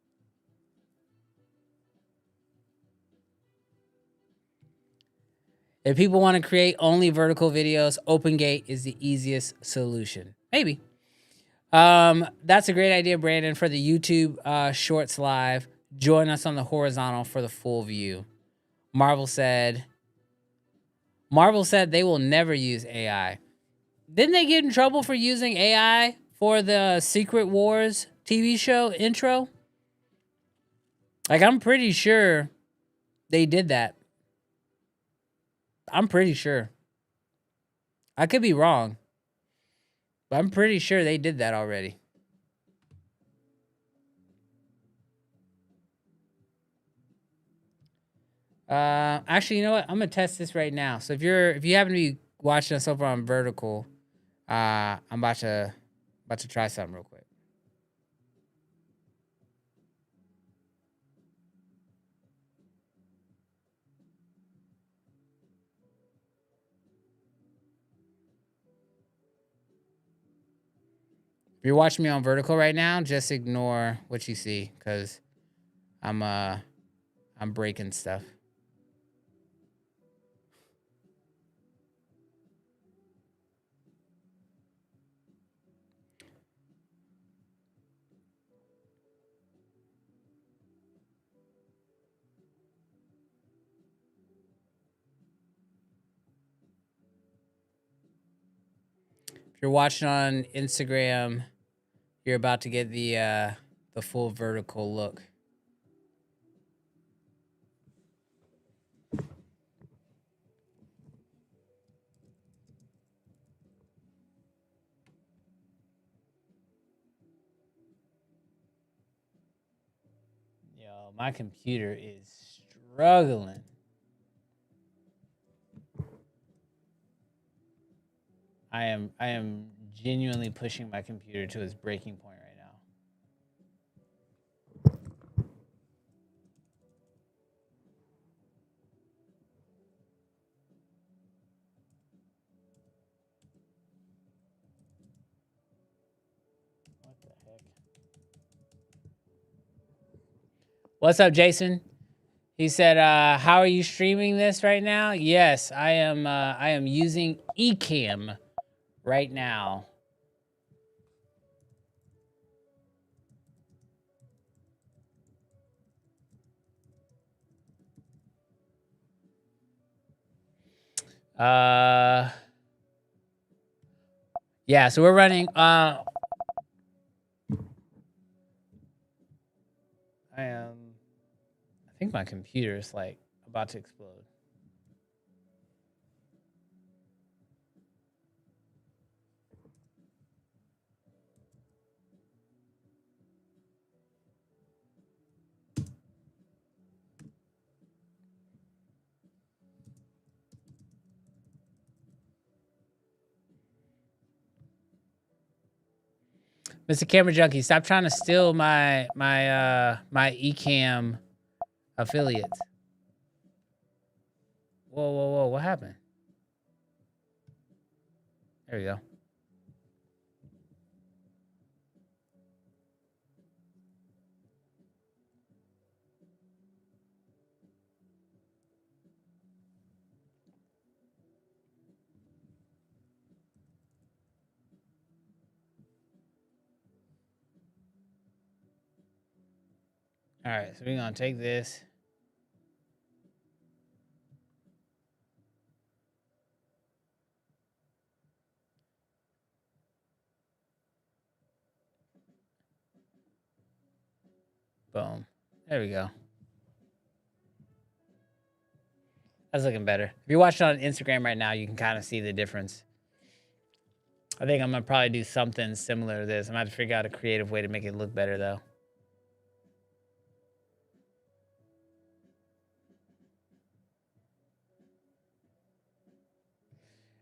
If people want to create only vertical videos, OpenGate is the easiest solution. Maybe. That's a great idea, Brandon, for the YouTube Shorts live. Join us on the horizontal for the full view. Marvel said they will never use AI. Didn't they get in trouble for using AI for the Secret Wars TV show intro? Like, I'm pretty sure they did that. I'm pretty sure. I could be wrong, but I'm pretty sure they did that already. Actually, you know what? I'm gonna test this right now. So if you happen to be watching us over on Vertical, I'm about to try something real quick. If you're watching me on Vertical right now, just ignore what you see because I'm breaking stuff. If you're watching on Instagram, you're about to get the full vertical look. Yo, my computer is struggling. I am genuinely pushing my computer to its breaking point right now. What the heck? What's up, Jason? He said, "How are you streaming this right now?" Yes, I am. I am using Ecamm right now. Yeah. So we're running. I am. I think my computer is like about to explode. Mr. Camera Junkie, stop trying to steal my Ecamm affiliates. Whoa, whoa, whoa! What happened? There we go. All right, so we're gonna take this. Boom. There we go. That's looking better. If you're watching on Instagram right now, you can kind of see the difference. I think I'm gonna probably do something similar to this. I'm gonna have to figure out a creative way to make it look better though.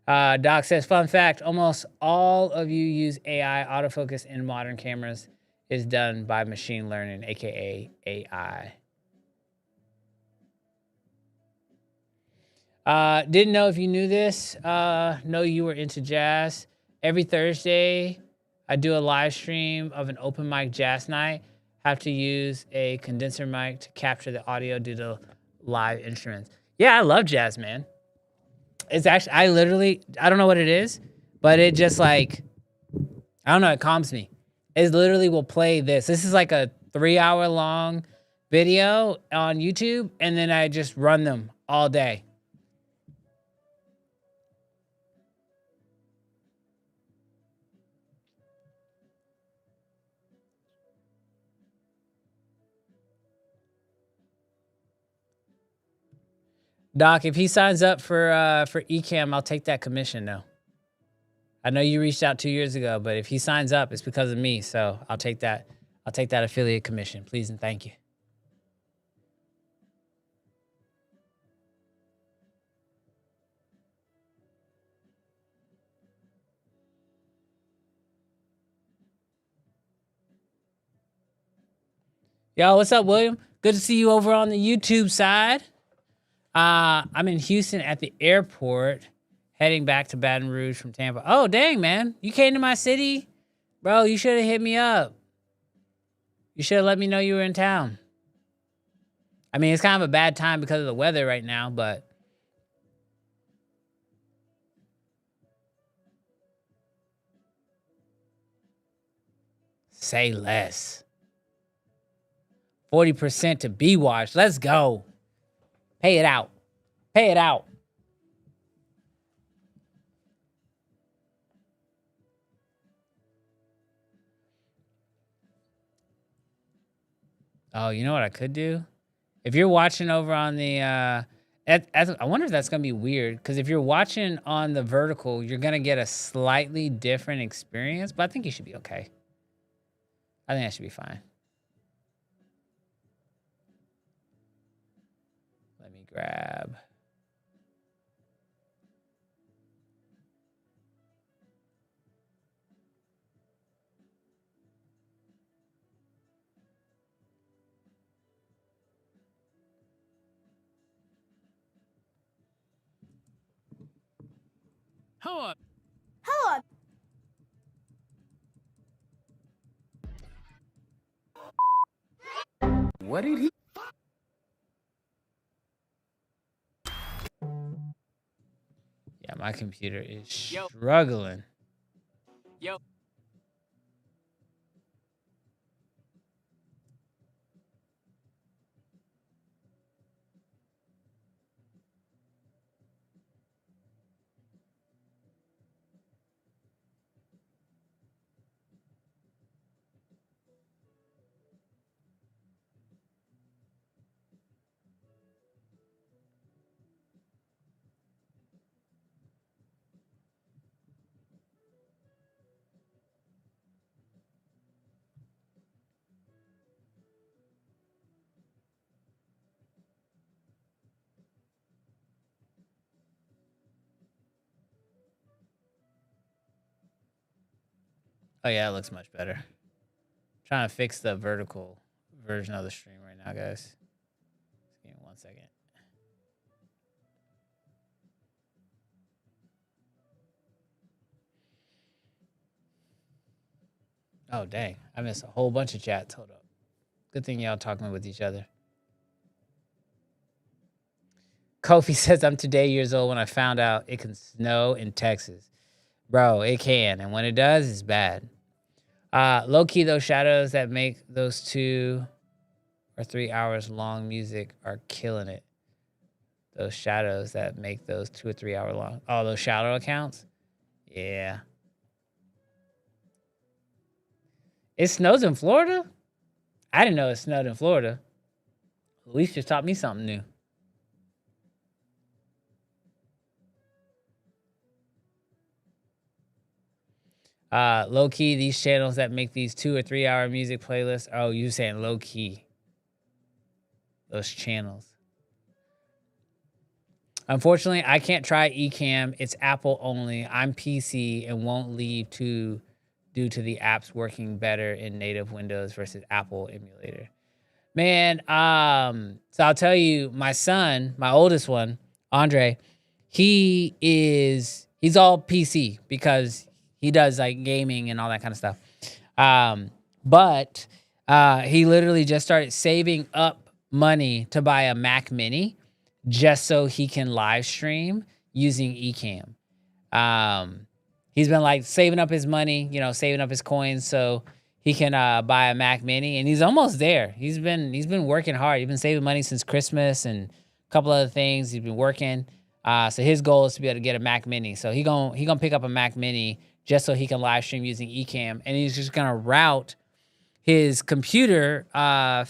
Doc says, fun fact, almost all of you use AI. Autofocus in modern cameras is done by machine learning, aka AI. Didn't know if you knew this. Know you were into jazz. Every Thursday, I do a live stream of an open mic jazz night. Have to use a condenser mic to capture the audio due to live instruments. Yeah, I love jazz, man. It's actually, I don't know what it is, but it just like, I don't know, it calms me. It literally will play this. This is like a 3-hour long video on YouTube, and then I just run them all day. Doc, if he signs up for Ecamm, I'll take that commission though. I know you reached out 2 years ago, but if he signs up, it's because of me. So I'll take that. I'll take that affiliate commission, please and thank you. Yo, what's up, William? Good to see you over on the YouTube side. I'm in Houston at the airport, heading back to Baton Rouge from Tampa. Oh, dang, man. You came to my city? Bro, you should have hit me up. You should have let me know you were in town. I mean, it's kind of a bad time because of the weather right now, but... Say less. 40% to be watched. Let's go. Pay it out. Pay it out. Oh, you know what I could do? If you're watching over on the, I wonder if that's going to be weird. Because if you're watching on the vertical, you're going to get a slightly different experience. But I think you should be okay. I think that should be fine. Let me grab. Hello. What did he? Yeah, my computer is struggling. Yo. Oh, yeah, it looks much better. Trying to fix the vertical version of the stream right now, guys. Give me 1 second. Oh, dang. I missed a whole bunch of chats. Hold up. Good thing y'all talking with each other. Kofi says, I'm today years old when I found out it can snow in Texas. Bro, it can. And when it does, it's bad. Low key, those shadows that make those two or 3 hours long music are killing it. Those shadows that make those 2 or 3 hour long. Oh, those shadow accounts? Yeah. It snows in Florida? I didn't know it snowed in Florida. Luis just taught me something new. Low key, these channels that make these 2 or 3 hour music playlists. Oh, you saying low key. Those channels. Unfortunately, I can't try Ecamm. It's Apple only. I'm PC and won't leave due to the apps working better in native Windows versus Apple emulator. Man, so I'll tell you, my son, my oldest one, Andre, he's all PC because he does like gaming and all that kind of stuff. But he literally just started saving up money to buy a Mac Mini just so he can live stream using Ecamm. He's been like saving up his money, saving up his coins so he can buy a Mac Mini, and he's almost there. He's been working hard. He's been saving money since Christmas and a couple other things. He's been working. So his goal is to be able to get a Mac Mini. So he gonna pick up a Mac Mini just so he can live stream using Ecamm, and he's just gonna route his computer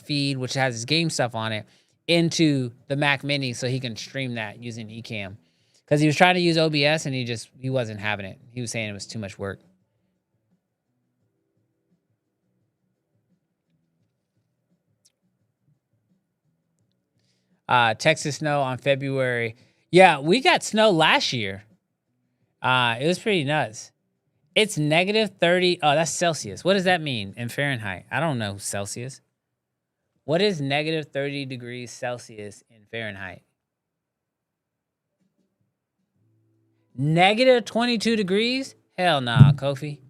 feed, which has his game stuff on it, into the Mac Mini so he can stream that using Ecamm. Because he was trying to use OBS and he wasn't having it. He was saying it was too much work. Texas snow on February. Yeah, we got snow last year. It was pretty nuts. It's -30. Oh, that's Celsius. What does that mean in Fahrenheit? I don't know Celsius. What is -30 degrees Celsius in Fahrenheit? -22 degrees? Hell nah, Kofi.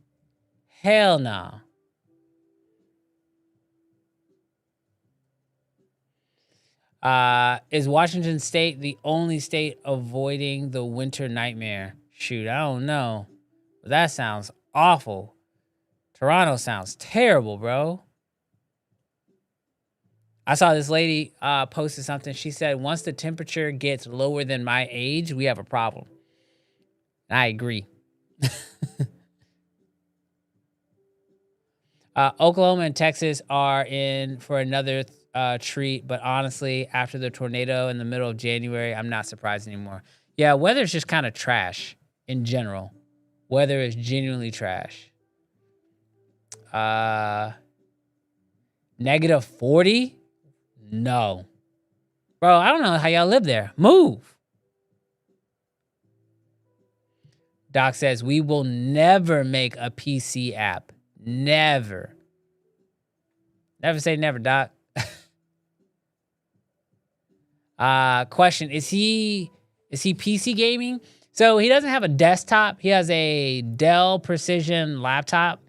Hell nah. Is Washington State the only state avoiding the winter nightmare? Shoot, I don't know. But that sounds awful. Toronto sounds terrible, bro. I saw this lady posted something. She said, once the temperature gets lower than my age, we have a problem. And I agree. Oklahoma and Texas are in for another treat, but honestly, after the tornado in the middle of January, I'm not surprised anymore. Yeah, weather's just kind of trash in general. Weather is genuinely trash. -40? No. Bro, I don't know how y'all live there. Move. Doc says, we will never make a PC app. Never. Never say never, Doc. Question, is he PC gaming? So he doesn't have a desktop. He has a Dell Precision laptop.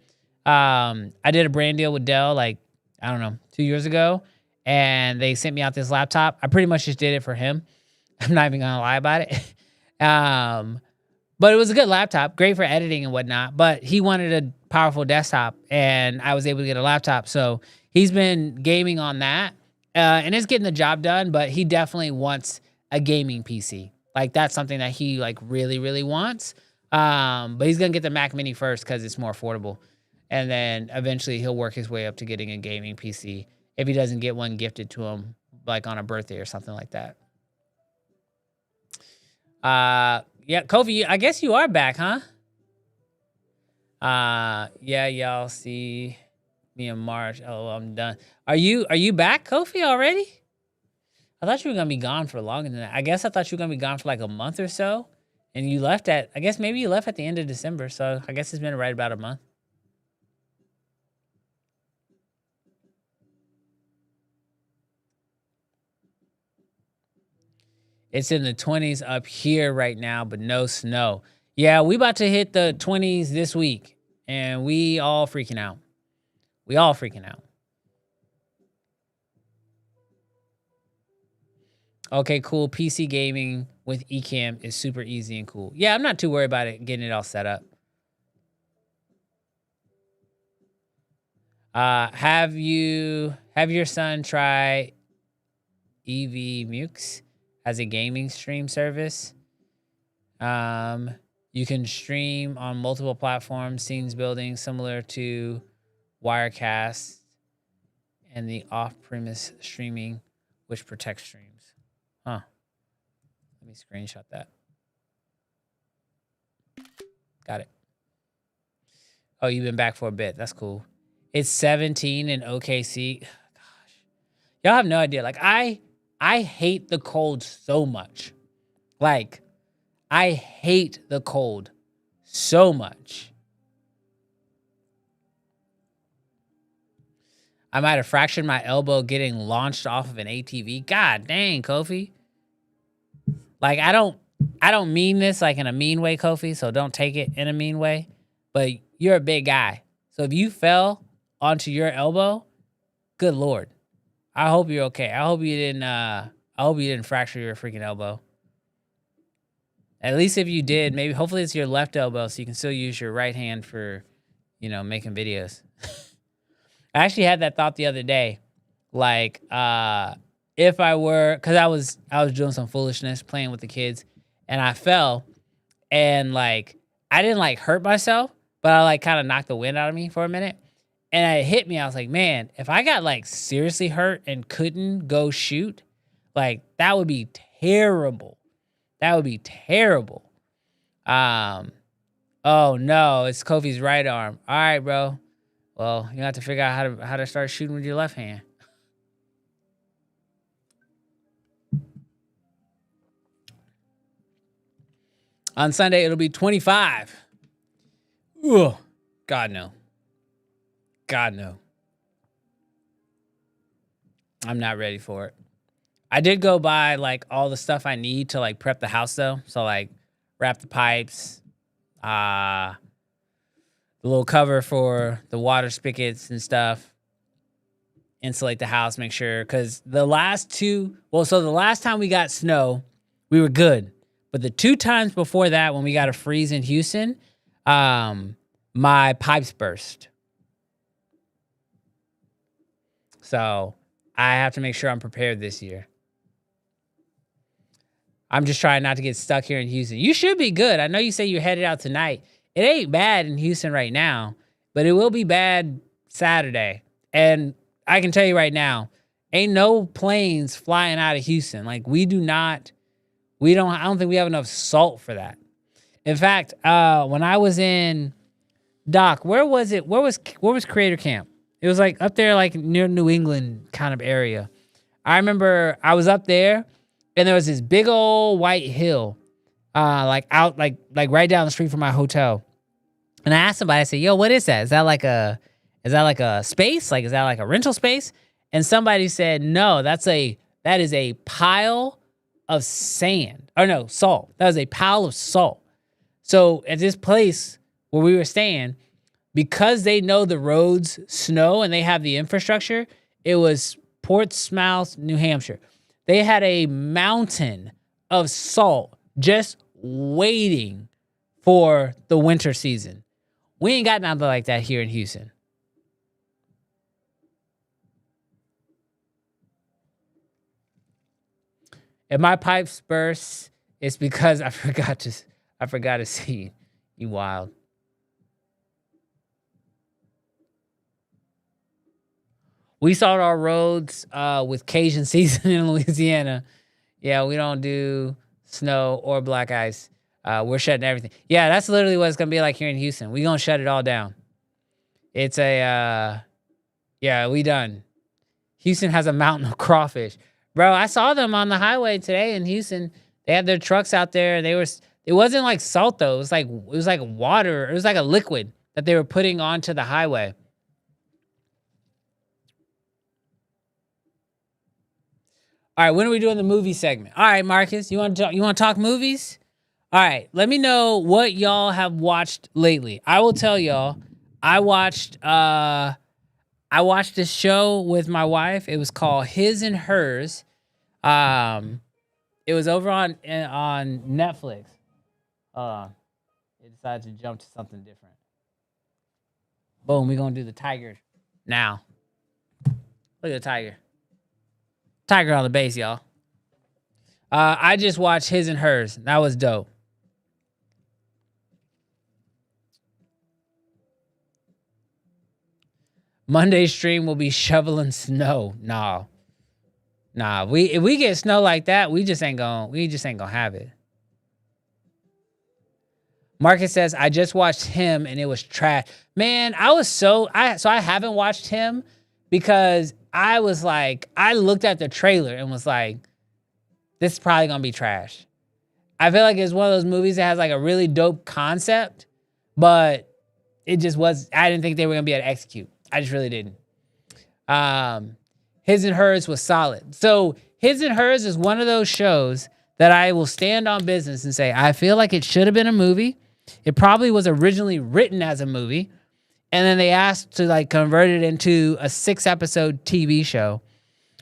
I did a brand deal with Dell like, I don't know, 2 years ago. And they sent me out this laptop. I pretty much just did it for him. I'm not even going to lie about it. But it was a good laptop, great for editing and whatnot. But he wanted a powerful desktop, and I was able to get a laptop. So he's been gaming on that, and it's getting the job done. But he definitely wants a gaming PC. Like that's something that he like really, really wants. But he's gonna get the Mac Mini first because it's more affordable, and then eventually he'll work his way up to getting a gaming PC if he doesn't get one gifted to him like on a birthday or something like that. Yeah, Kofi, I guess you are back, huh? Yeah, y'all see me in March. Oh, I'm done. Are you back, Kofi, already? I thought you were gonna be gone for longer than that. I guess I thought you were gonna be gone for like a month or so, and you left I guess maybe you left at the end of December. So I guess it's been right about a month. It's in the 20s up here right now, but no snow. Yeah, we about to hit the 20s this week, and we all freaking out. We all freaking out. Okay, cool. PC gaming with Ecamm is super easy and cool. Yeah, I'm not too worried about it getting it all set up. Have your son try EV Mux as a gaming stream service? You can stream on multiple platforms, scenes building similar to Wirecast and the off-premise streaming, which protects streams. Huh. Let me screenshot that. Got it. Oh, you've been back for a bit. That's cool. It's 17 in OKC. Gosh. Y'all have no idea. Like, I hate the cold so much. Like, I hate the cold so much. I might have fractured my elbow getting launched off of an ATV. God dang, Kofi. Like, I don't mean this like in a mean way, Kofi, so don't take it in a mean way. But you're a big guy. So if you fell onto your elbow, good Lord. I hope you're okay. I hope you didn't fracture your freaking elbow. At least if you did, maybe hopefully it's your left elbow so you can still use your right hand for, making videos. I actually had that thought the other day. Like, if I were, because I was doing some foolishness playing with the kids, and I fell, and like I didn't like hurt myself, but I like kind of knocked the wind out of me for a minute, and it hit me. I was like, man, if I got like seriously hurt and couldn't go shoot, like that would be terrible. That would be terrible. Oh no, it's Kofi's right arm. All right, bro. Well, you have to figure out how to start shooting with your left hand. On Sunday, it'll be 25. Ugh. God, no. God, no. I'm not ready for it. I did go buy, like, all the stuff I need to, like, prep the house, though. So, like, wrap the pipes, the little cover for the water spigots and stuff. Insulate the house, make sure. Because the last time we got snow, we were good. But the 2 times before that, when we got a freeze in Houston, my pipes burst. So I have to make sure I'm prepared this year. I'm just trying not to get stuck here in Houston. You should be good. I know you say you're headed out tonight. It ain't bad in Houston right now, but it will be bad Saturday. And I can tell you right now, ain't no planes flying out of Houston. Like I don't think we have enough salt for that. In fact, when I was in Doc, where was it? Where was Creator Camp? It was like up there, like near New England kind of area. I remember I was up there, and there was this big old white hill, like right down the street from my hotel. And I asked somebody, I said, "Yo, what is that? Is that like a space? Like, is that like a rental space?" And somebody said, "No, that is a pile of sand. Or no, salt. That was a pile of salt." So at this place where we were staying, because they know the roads snow and they have the infrastructure, it was Portsmouth, New Hampshire. They had a mountain of salt just waiting for the winter season. We ain't got nothing like that here in Houston. If my pipes burst, it's because I forgot to see. You wild. We saw our roads with Cajun season in Louisiana. Yeah, we don't do snow or black ice. We're shutting everything. Yeah, that's literally what it's going to be like here in Houston. We're going to shut it all down. It's we done. Houston has a mountain of crawfish. Bro, I saw them on the highway today in Houston. They had their trucks out there. It wasn't like salt though. It was like water. It was like a liquid that they were putting onto the highway. All right, when are we doing the movie segment? All right, Marcus, you want to talk movies? All right, let me know what y'all have watched lately. I will tell y'all, I watched this show with my wife. It was called His and Hers. It was over on Netflix. It decided to jump to something different. Boom, we're gonna do the Tiger now. Look at the tiger. Tiger on the base, y'all. I just watched His and Hers. That was dope. Monday stream will be shoveling snow. Nah. If we get snow like that, we just ain't gonna have it. Marcus says, I just watched Him and it was trash. Man, I haven't watched Him because I was like, I looked at the trailer and was like, this is probably gonna be trash. I feel like it's one of those movies that has like a really dope concept, but it just was, I didn't think they were gonna be able to execute. I just really didn't. His and Hers was solid. So His and Hers is one of those shows that I will stand on business and say, I feel like it should have been a movie. It probably was originally written as a movie. And then they asked to like convert it into a 6-episode TV show.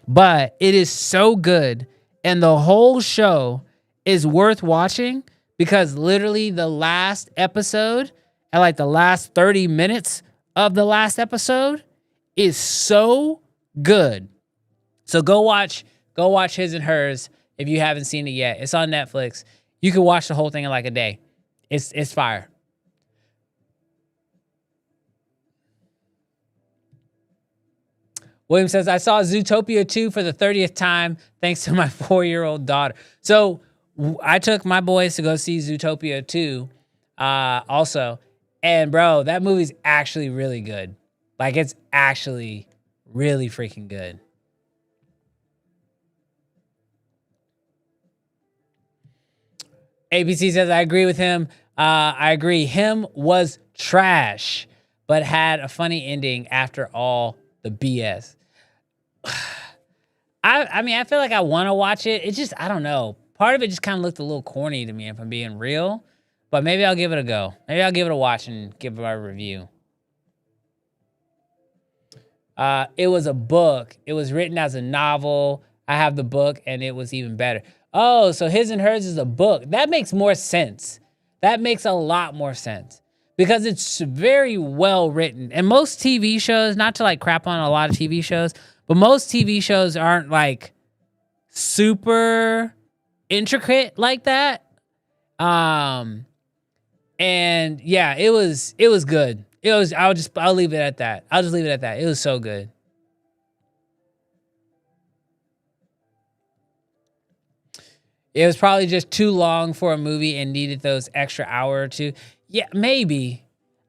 But it is so good. And the whole show is worth watching because literally the last episode and like the last 30 minutes of the last episode is so good. So go watch His and Hers if you haven't seen it yet. It's on Netflix. You can watch the whole thing in like a day. It's fire. William says, I saw Zootopia 2 for the 30th time thanks to my 4-year-old daughter. So I took my boys to go see Zootopia 2 also. And bro, that movie's actually really good. Like it's actually really freaking good. APC says, I agree with him. I agree. Him was trash, but had a funny ending after all the BS. I mean, I feel like I want to watch it. It's just, I don't know. Part of it just kind of looked a little corny to me, if I'm being real. But maybe I'll give it a go. Maybe I'll give it a watch and give it my review. It was a book. It was written as a novel. I have the book, and it was even better. Oh, so His and Hers is a book. That makes more sense. That makes a lot more sense. Because it's very well written. And most TV shows, not to like crap on a lot of TV shows, but most TV shows aren't like super intricate like that. And yeah, it was good. I'll leave it at that. I'll just leave it at that. It was so good. It was probably just too long for a movie and needed those extra hour or two. Yeah, maybe.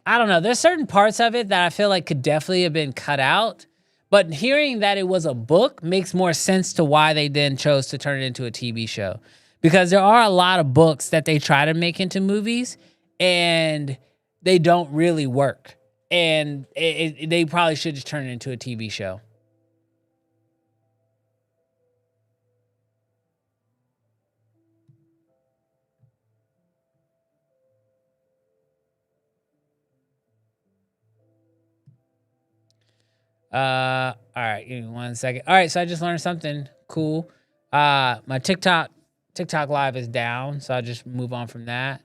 I don't know. There's certain parts of it that I feel like could definitely have been cut out. But hearing that it was a book makes more sense to why they then chose to turn it into a TV show. Because there are a lot of books that they try to make into movies and they don't really work. And they probably should just turn it into a TV show. All right, give me 1 second. All right, so I just learned something cool. My TikTok live is down, so I'll just move on from that.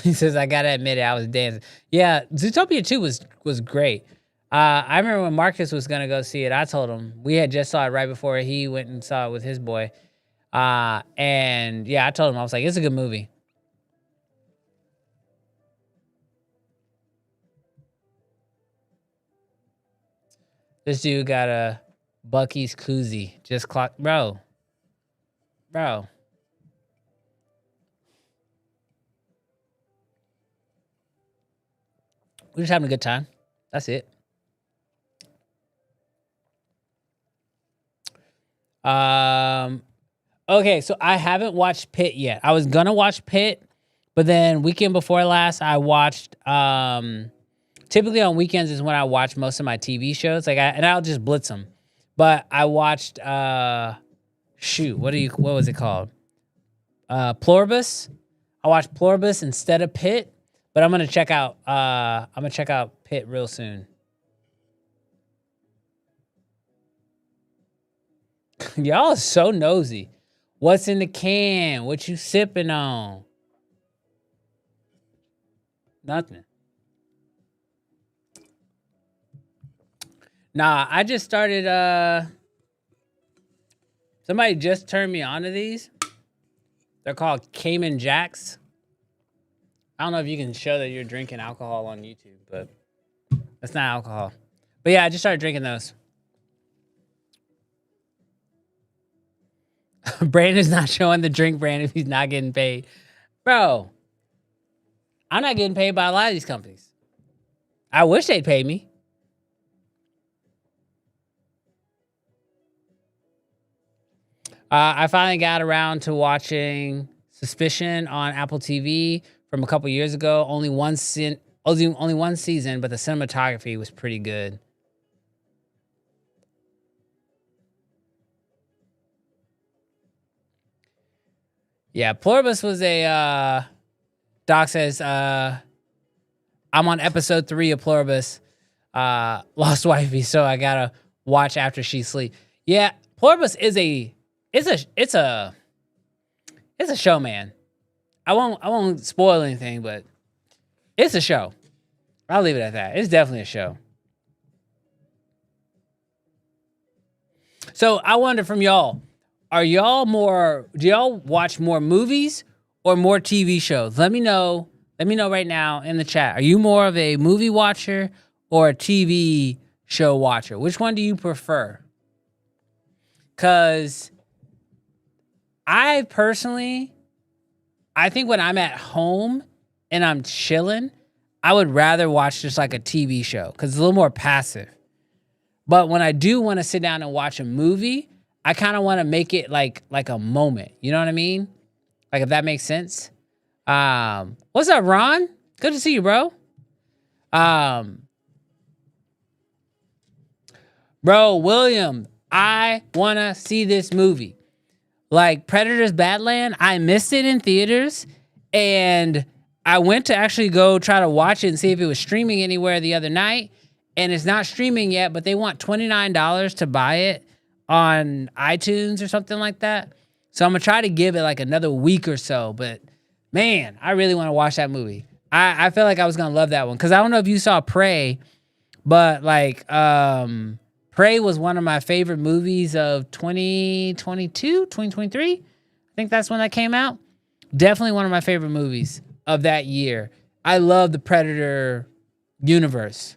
He says, I gotta admit it, I was dancing. Yeah, Zootopia 2 was great. I remember when Marcus was gonna go see it, I told him we had just saw it right before he went and saw it with his boy. And yeah, I told him, I was like, it's a good movie. This dude got a Bucky's koozie. Just clock, bro. We're just having a good time. That's it. Okay, so I haven't watched Pitt yet. I was gonna watch Pitt, but then weekend before last, I watched. Typically on weekends is when I watch most of my TV shows. And I'll just blitz them. But I watched. What was it called? Pluribus. I watched Pluribus instead of Pitt, but I'm gonna check out. Pitt real soon. Y'all are so nosy. What's in the can? What you sipping on? Nothing. Nah, I just started. Somebody just turned me on to these. They're called Cayman Jacks. I don't know if you can show that you're drinking alcohol on YouTube, but that's not alcohol. But yeah, I just started drinking those. Brandon's not showing the drink brand if he's not getting paid. Bro, I'm not getting paid by a lot of these companies. I wish they'd pay me. I finally got around to watching Suspicion on Apple TV from a couple years ago. Only one season, but the cinematography was pretty good. Yeah, Pluribus was a Doc says I'm on episode 3 of Pluribus. Lost Wifey, so I gotta watch after she sleep. Yeah, Pluribus is a show, man. I won't spoil anything, but it's a show. I'll leave it at that. It's definitely a show. So I wonder from y'all, do y'all watch more movies or more TV shows? Let me know right now in the chat. Are you more of a movie watcher or a TV show watcher? Which one do you prefer? Because I think when I'm at home and I'm chilling, I would rather watch just like a TV show because it's a little more passive. But when I do want to sit down and watch a movie, I kind of want to make it like a moment. You know what I mean? Like if that makes sense. What's up, Ron? Good to see you, bro. Bro, William, I want to see this movie. Like Predator's Badland, I missed it in theaters, and I went to actually go try to watch it and see if it was streaming anywhere the other night, and it's not streaming yet, but they want $29 to buy it on iTunes or something like that. So I'm going to try to give it like another week or so, but man, I really want to watch that movie. I feel like I was going to love that one, because I don't know if you saw Prey, but like Prey was one of my favorite movies of 2023. I think that's when that came out. Definitely one of my favorite movies of that year. I love the Predator universe.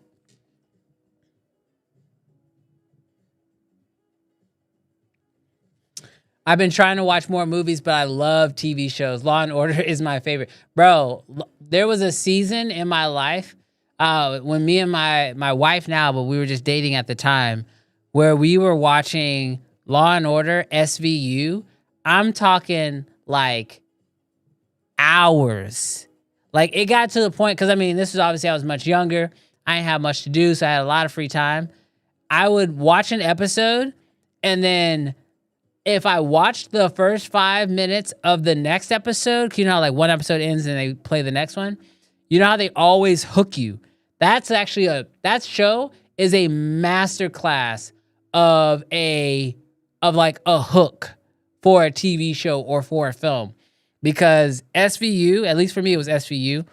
I've been trying to watch more movies, but I love TV shows. Law and Order is my favorite. Bro, there was a season in my life when me and my wife now, but we were just dating at the time, where we were watching Law and Order SVU. I'm talking like hours. Like it got to the point, because I mean, this was obviously I was much younger. I didn't have much to do, so I had a lot of free time. I would watch an episode, and then if I watched the first 5 minutes of the next episode, you know how like one episode ends and they play the next one? You know how they always hook you? That show is a masterclass of like a hook for a TV show or for a film. Because SVU, at least for me it was SVU,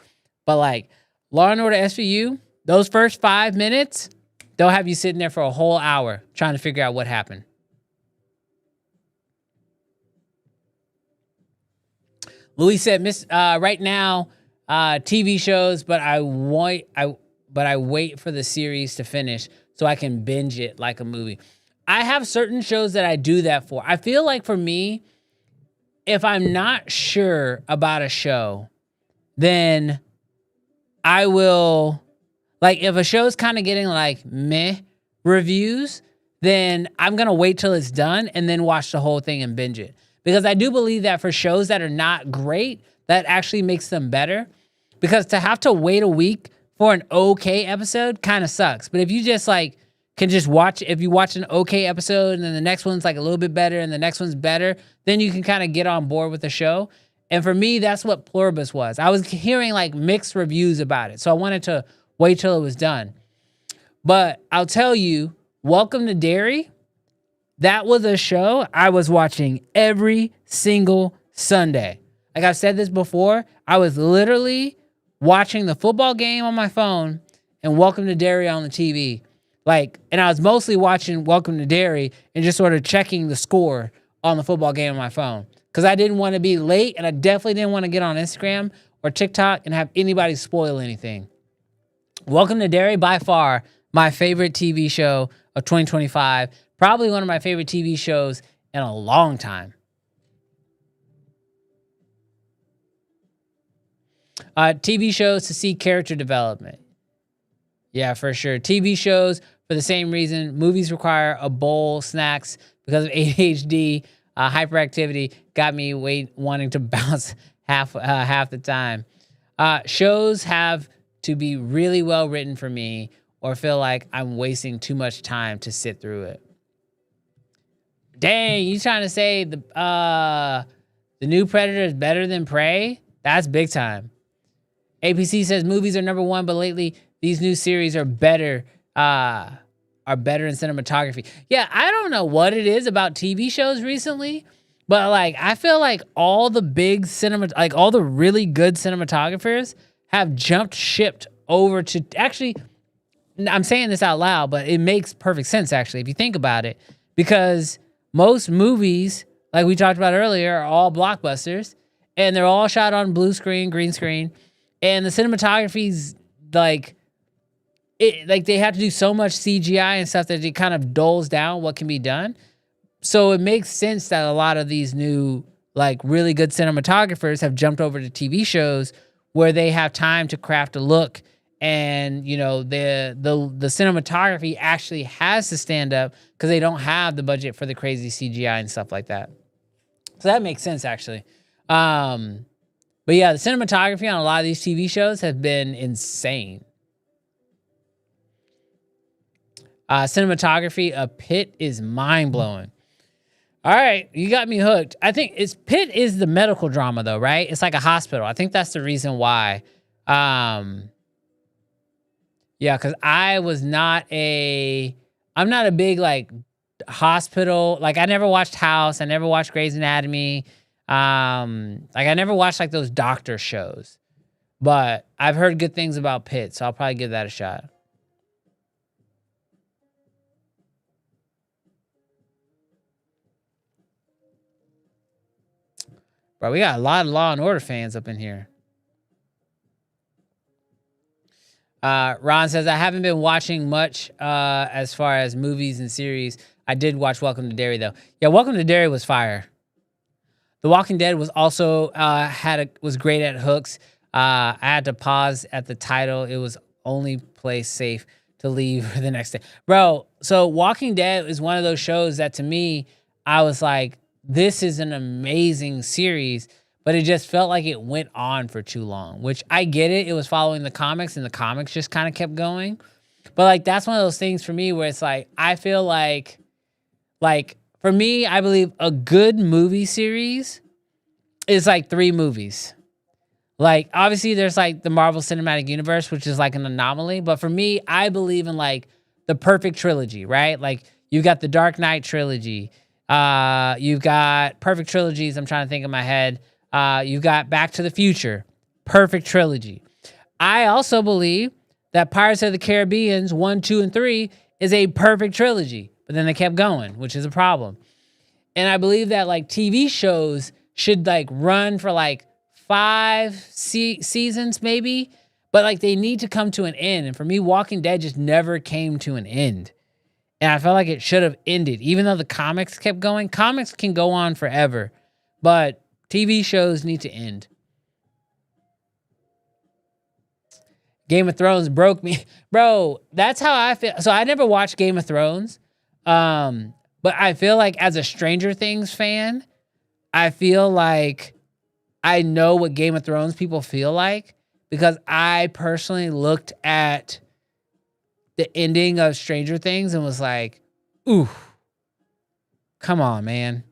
but like Law and Order SVU, those first 5 minutes, they'll have you sitting there for a whole hour trying to figure out what happened. Louis said, right now, TV shows, but I wait for the series to finish so I can binge it like a movie. I have certain shows that I do that for. I feel like for me, if I'm not sure about a show, then I will, like if a show's kind of getting like meh reviews, then I'm going to wait till it's done and then watch the whole thing and binge it. Because I do believe that for shows that are not great, that actually makes them better. Because to have to wait a week for an okay episode kind of sucks. But if you just like can just watch, if you watch an okay episode and then the next one's like a little bit better and the next one's better, then you can kind of get on board with the show. And for me, that's what Pluribus was. I was hearing like mixed reviews about it. So I wanted to wait till it was done. But I'll tell you, Welcome to Derry, that was a show I was watching every single Sunday. Like I've said this before, I was literally watching the football game on my phone and Welcome to Derry on the TV. Like, and I was mostly watching Welcome to Derry and just sort of checking the score on the football game on my phone. Because I didn't want to be late, and I definitely didn't want to get on Instagram or TikTok and have anybody spoil anything. Welcome to Derry, by far, my favorite TV show of 2025. Probably one of my favorite TV shows in a long time. TV shows to see character development. Yeah, for sure. TV shows for the same reason. Movies require a bowl, snacks because of ADHD. Hyperactivity got me wanting to bounce half the time. Shows have to be really well written for me or feel like I'm wasting too much time to sit through it. Dang, you trying to say the new Predator is better than Prey? That's big time. APC says movies are number one, but lately these new series are better in cinematography. Yeah, I don't know what it is about TV shows recently, but like I feel like all the big all the really good cinematographers have jumped shipped over to actually. I'm saying this out loud, but it makes perfect sense actually if you think about it, because most movies, like we talked about earlier, are all blockbusters, and they're all shot on blue screen, green screen, and the cinematography's like they have to do so much CGI and stuff that it kind of dulls down what can be done. So it makes sense that a lot of these new, like really good cinematographers have jumped over to TV shows where they have time to craft a look, and you know the cinematography actually has to stand up because they don't have the budget for the crazy CGI and stuff like that. So that makes sense actually. But yeah, the cinematography on a lot of these TV shows has been insane. Cinematography of Pit is mind-blowing. All right, you got me hooked. I think Pit is the medical drama though, right? It's like a hospital. I think that's the reason why. Yeah, because I'm not a big like hospital. Like I never watched House. I never watched Grey's Anatomy. Like I never watched like those doctor shows. But I've heard good things about Pit, so I'll probably give that a shot. Bro, we got a lot of Law and Order fans up in here. Ron says, I haven't been watching much as far as movies and series. I did watch Welcome to Derry, though. Yeah, Welcome to Derry was fire. The Walking Dead was also was great at hooks. I had to pause at the title. It was only place safe to leave the next day. Bro, so Walking Dead is one of those shows that to me, I was like, this is an amazing series, but it just felt like it went on for too long, which I get it. It was following the comics and the comics just kind of kept going. But like, that's one of those things for me where it's like, I feel like for me, I believe a good movie series is like 3 movies. Like, obviously there's like the Marvel Cinematic Universe, which is like an anomaly. But for me, I believe in like the perfect trilogy, right? Like you got the Dark Knight trilogy. You've got perfect trilogies. I'm trying to think in my head. You've got Back to the Future, perfect trilogy. I also believe that Pirates of the Caribbean 1, 2, and 3 is a perfect trilogy, but then they kept going, which is a problem. And I believe that like TV shows should like run for like 5 seasons maybe, but like they need to come to an end. And for me, Walking Dead just never came to an end. And I felt like it should have ended, even though the comics kept going. Comics can go on forever, but TV shows need to end. Game of Thrones broke me. Bro, that's how I feel. So I never watched Game of Thrones, but I feel like as a Stranger Things fan, I feel like I know what Game of Thrones people feel like because I personally looked at the ending of Stranger Things and was like, ooh, come on, man.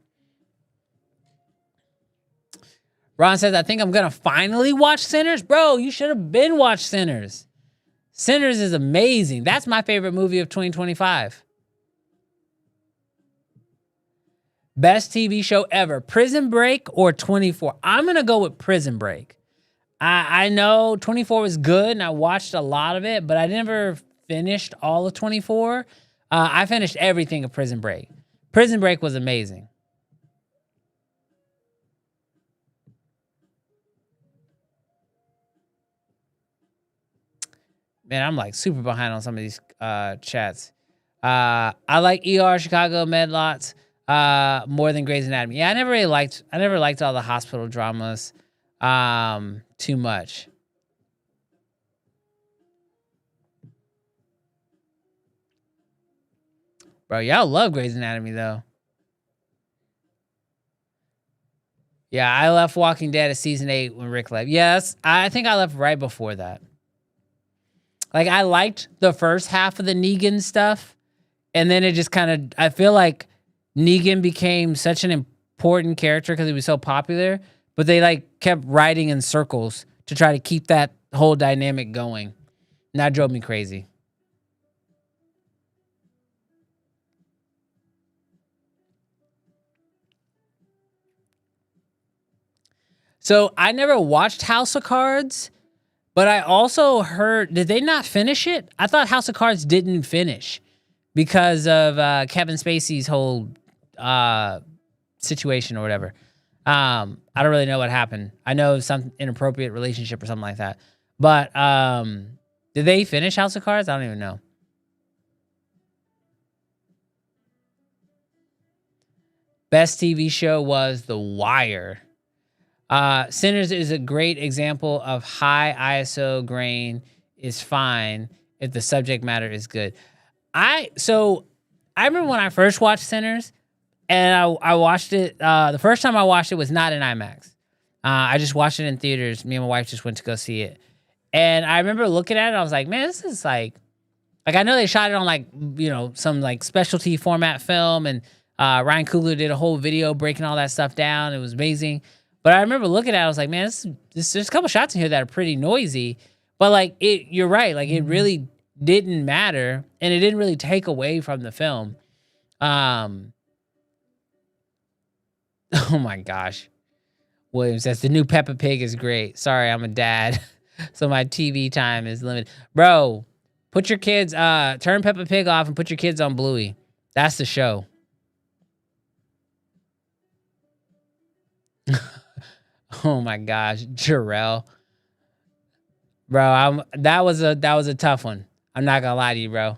Ron says, I think I'm going to finally watch Sinners. Bro, you should have been watched Sinners. Sinners is amazing. That's my favorite movie of 2025. Best TV show ever, Prison Break or 24? I'm going to go with Prison Break. I know 24 was good, and I watched a lot of it, but I never finished all of 24. I finished everything of Prison Break. Prison Break was amazing. Man, I'm like super behind on some of these chats. I like ER, Chicago, Medlots more than Grey's Anatomy. Yeah, I never liked all the hospital dramas too much. Bro, y'all love Grey's Anatomy though. Yeah, I left Walking Dead at season 8 when Rick left. Yes, I think I left right before that. Like, I liked the first half of the Negan stuff, and then it just kind of, I feel like Negan became such an important character because he was so popular, but they like kept riding in circles to try to keep that whole dynamic going. And that drove me crazy. So I never watched House of Cards, but I also heard, did they not finish it? I thought House of Cards didn't finish because of Kevin Spacey's whole situation or whatever. I don't really know what happened. I know some inappropriate relationship or something like that. But did they finish House of Cards? I don't even know. Best TV show was The Wire. Sinners is a great example of high ISO grain is fine if the subject matter is good. I remember when I first watched Sinners, and I watched it. The first time I watched it was not in IMAX. I just watched it in theaters. Me and my wife just went to go see it, and I remember looking at it. I was like, man, this is like I know they shot it on like some like specialty format film, and Ryan Coogler did a whole video breaking all that stuff down. It was amazing. But I remember looking at it, I was like, man, there's a couple shots in here that are pretty noisy. But like you're right, like it really didn't matter, and it didn't really take away from the film. Oh my gosh. William says the new Peppa Pig is great. Sorry, I'm a dad, so my TV time is limited. Bro, put your kids, turn Peppa Pig off and put your kids on Bluey. That's the show. Oh my gosh, Jarrell. Bro, that was a tough one. I'm not gonna lie to you, bro.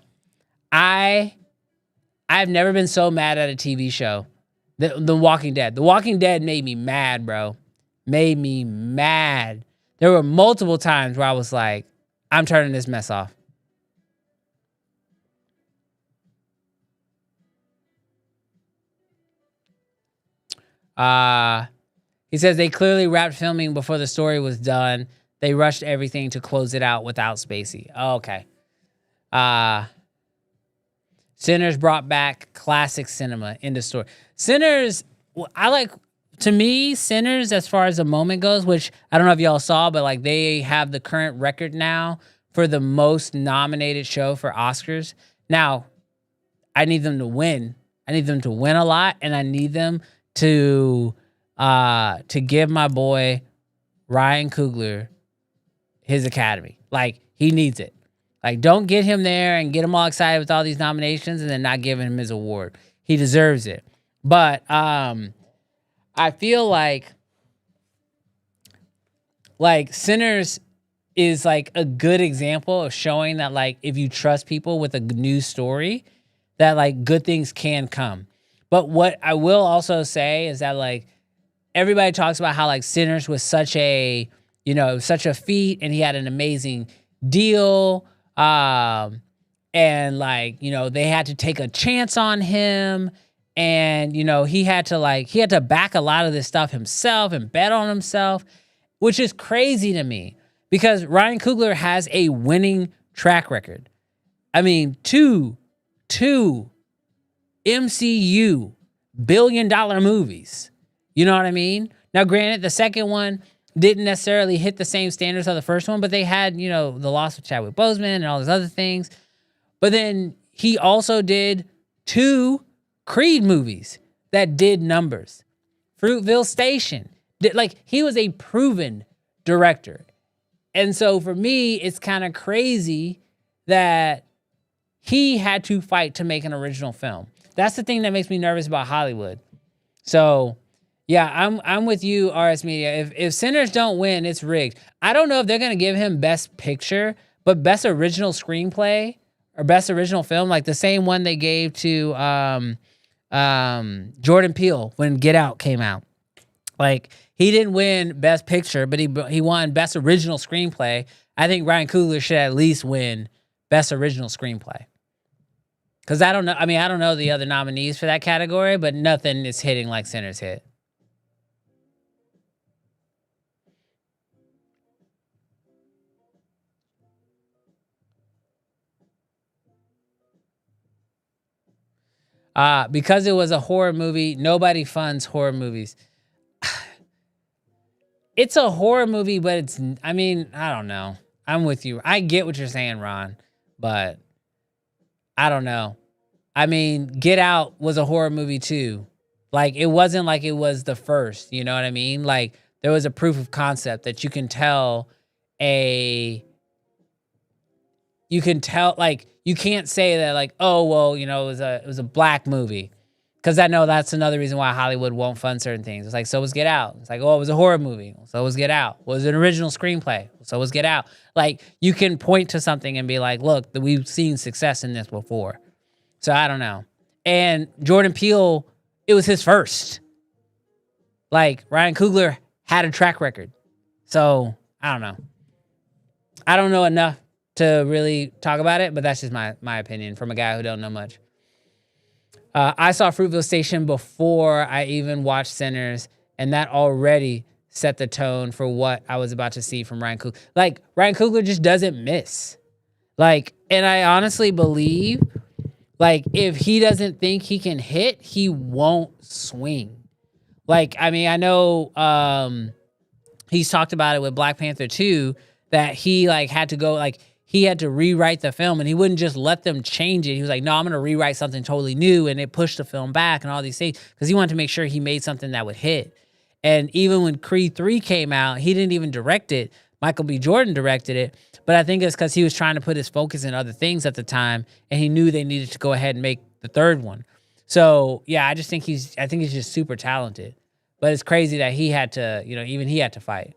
I've never been so mad at a TV show. The Walking Dead. The Walking Dead made me mad, bro. Made me mad. There were multiple times where I was like, I'm turning this mess off. He says they clearly wrapped filming before the story was done. They rushed everything to close it out without Spacey. Oh, okay. Sinners brought back classic cinema into story. Sinners, to me, Sinners, as far as the moment goes, which I don't know if y'all saw, but like they have the current record now for the most nominated show for Oscars. Now, I need them to win. I need them to win a lot, and I need them to give my boy Ryan Coogler his Academy. Like, he needs it. Like, don't get him there and get him all excited with all these nominations and then not giving him his award. He deserves it. But I feel like Sinners is like a good example of showing that like if you trust people with a news story, that like good things can come. But what I will also say is that like everybody talks about how like Sinners was such a feat, and he had an amazing deal. And like, they had to take a chance on him, and he had to back a lot of this stuff himself and bet on himself, which is crazy to me because Ryan Coogler has a winning track record. I mean, two MCU billion-dollar movies. You know what I mean? Now, granted, the second one didn't necessarily hit the same standards of the first one, but they had, the loss of Chadwick Boseman and all those other things. But then he also did 2 Creed movies. that did numbers. Fruitville Station. Like, he was a proven director. And so for me, it's kind of crazy that he had to fight to make an original film. That's the thing that makes me nervous about Hollywood. So, yeah, I'm with you, RS Media. If Sinners don't win, it's rigged. I don't know if they're going to give him Best Picture, but Best Original Screenplay or Best Original Film, like the same one they gave to Jordan Peele when Get Out came out. Like, he didn't win Best Picture, but he won Best Original Screenplay. I think Ryan Coogler should at least win Best Original Screenplay. Because I don't know the other nominees for that category, but nothing is hitting like Sinners hit. Because it was a horror movie, nobody funds horror movies. It's a horror movie, but I don't know. I'm with you. I get what you're saying, Ron, but I don't know. I mean, Get Out was a horror movie too. Like, it wasn't like it was the first, you know what I mean? Like, there was a proof of concept that you can tell, like, you can't say that, like, oh, well, you know, it was a black movie. Because I know that's another reason why Hollywood won't fund certain things. It's like, so was Get Out. It's like, oh, it was a horror movie. So was Get Out. Was it an original screenplay? So was Get Out. Like, you can point to something and be like, look, we've seen success in this before. So I don't know. And Jordan Peele, it was his first. Like, Ryan Coogler had a track record. So I don't know. I don't know enough to really talk about it, but that's just my opinion from a guy who don't know much. I saw Fruitville Station before I even watched Sinners, and that already set the tone for what I was about to see from Ryan Coogler. Like, Ryan Coogler just doesn't miss. Like, and I honestly believe, like, if he doesn't think he can hit, he won't swing. Like, I mean, I know he's talked about it with Black Panther 2, that he, like, had to go, like, he had to rewrite the film, and he wouldn't just let them change it. He was like, no, I'm going to rewrite something totally new, and it pushed the film back and all these things, because he wanted to make sure he made something that would hit. And even when Creed 3 came out, he didn't even direct it. Michael B. Jordan directed it, but I think it's because he was trying to put his focus in other things at the time, and he knew they needed to go ahead and make the third one. So, yeah, I think he's just super talented. But it's crazy that he had to, even he had to fight.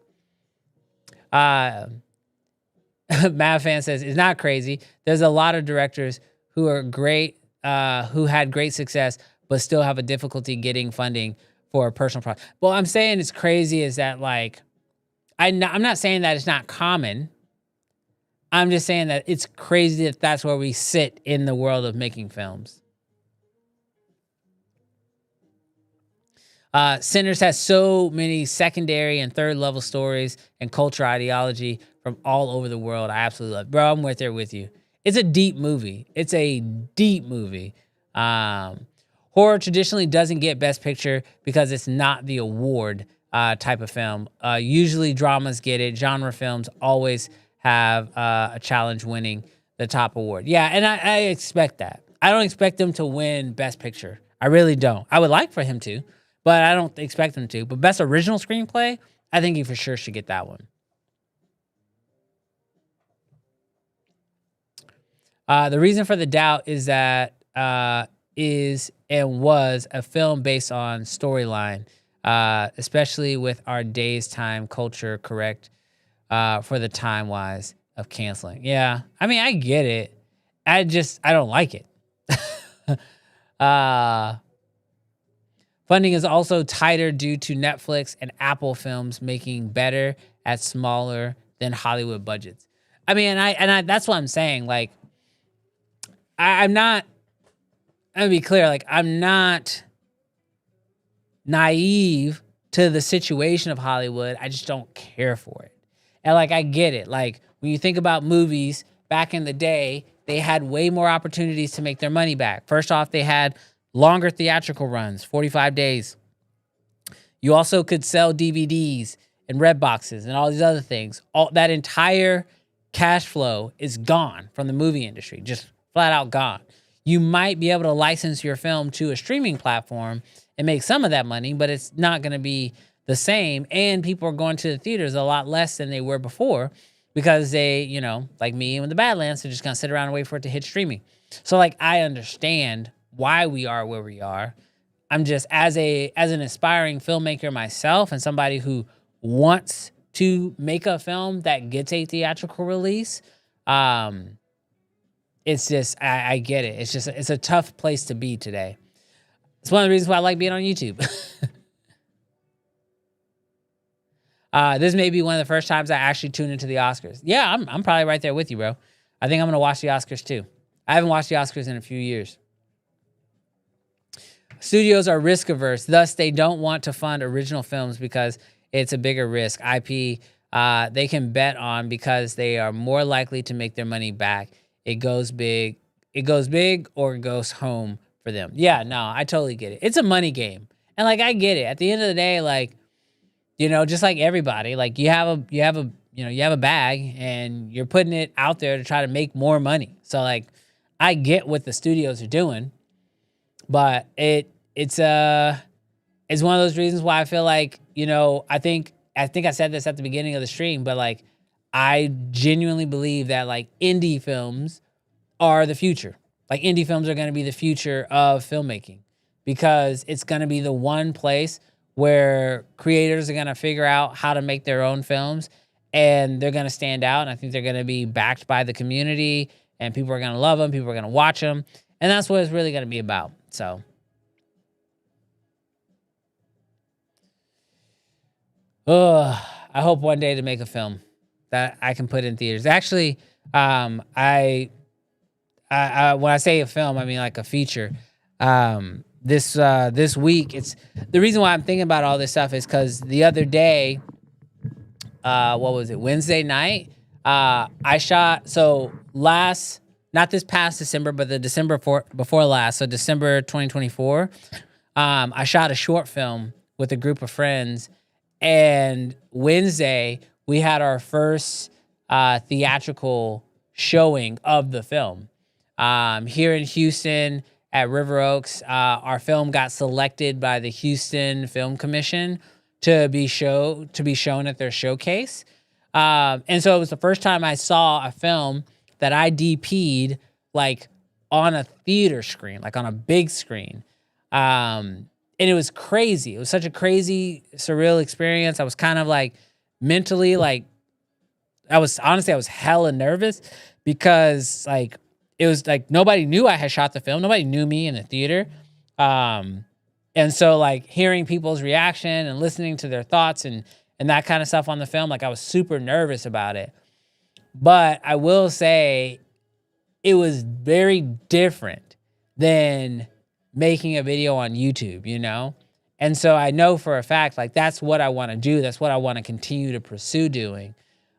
Mav Fan says, it's not crazy. There's a lot of directors who are great, who had great success, but still have a difficulty getting funding for a personal project. Well, I'm saying it's crazy is that, like, I'm not saying that it's not common. I'm just saying that it's crazy that that's where we sit in the world of making films. Sinners has so many secondary and third level stories and culture ideology from all over the world. I absolutely love it. Bro, I'm right there with you. It's a deep movie. Horror traditionally doesn't get Best Picture because it's not the award type of film. Usually dramas get it. Genre films always have a challenge winning the top award. Yeah, and I expect that. I don't expect them to win Best Picture. I really don't. I would like for him to, but I don't expect him to. But Best Original Screenplay, I think he for sure should get that one. The reason for the doubt is that is and was a film based on storyline, especially with our day's time culture correct for the time wise of canceling. Yeah, I mean, I get it. I don't like it. Funding is also tighter due to Netflix and Apple films making better at smaller than Hollywood budgets. I mean, and I that's what I'm saying. Like, I'm not, let me be clear, like, I'm not naive to the situation of Hollywood. I just don't care for it. And, like, I get it. Like, when you think about movies back in the day, they had way more opportunities to make their money back. First off, they had longer theatrical runs, 45 days. You also could sell DVDs and red boxes and all these other things. All that entire cash flow is gone from the movie industry, just flat out gone. You might be able to license your film to a streaming platform and make some of that money, but it's not going to be the same. And people are going to the theaters a lot less than they were before because they, you know, like me and the Badlands, are just going to sit around and wait for it to hit streaming. So like, I understand why we are where we are. I'm just as an aspiring filmmaker myself and somebody who wants to make a film that gets a theatrical release. It's just, I get it. It's just, it's a tough place to be today. It's one of the reasons why I like being on YouTube. This may be one of the first times I actually tune into the Oscars. Yeah, I'm probably right there with you, bro. I think I'm going to watch the Oscars too. I haven't watched the Oscars in a few years. Studios are risk averse, thus they don't want to fund original films because it's a bigger risk. IP, they can bet on because they are more likely to make their money back. It goes big or it goes home for them. Yeah, no, I totally get it. It's a money game. And like, I get it. At the end of the day, like, you know, just like everybody, like you have a bag and you're putting it out there to try to make more money. So like, I get what the studios are doing, but it's one of those reasons why I feel like, you know, I think I said this at the beginning of the stream, but like, I genuinely believe that like indie films are the future. Like indie films are going to be the future of filmmaking because it's going to be the one place where creators are going to figure out how to make their own films and they're going to stand out. And I think they're going to be backed by the community and people are going to love them. People are going to watch them. And that's what it's really going to be about. So. I hope one day to make a film that I can put in theaters. Actually, I when I say a film, I mean like a feature. This week, it's the reason why I'm thinking about all this stuff is because the other day, what was it? Wednesday night, I shot. So not this past December, but the December before last. So December 2024, I shot a short film with a group of friends, and Wednesday we had our first theatrical showing of the film here in Houston at River Oaks. Our film got selected by the Houston Film Commission to be shown at their showcase. And so it was the first time I saw a film that I DP'd like on a theater screen, like on a big screen. And it was crazy. It was such a crazy, surreal experience. I was kind of like mentally like, I was hella nervous because like, it was like nobody knew I had shot the film. Nobody knew me in the theater. And so like hearing people's reaction and listening to their thoughts and that kind of stuff on the film, like I was super nervous about it. But I will say it was very different than making a video on YouTube, you know? And so I know for a fact, like that's what I want to do. That's what I want to continue to pursue doing.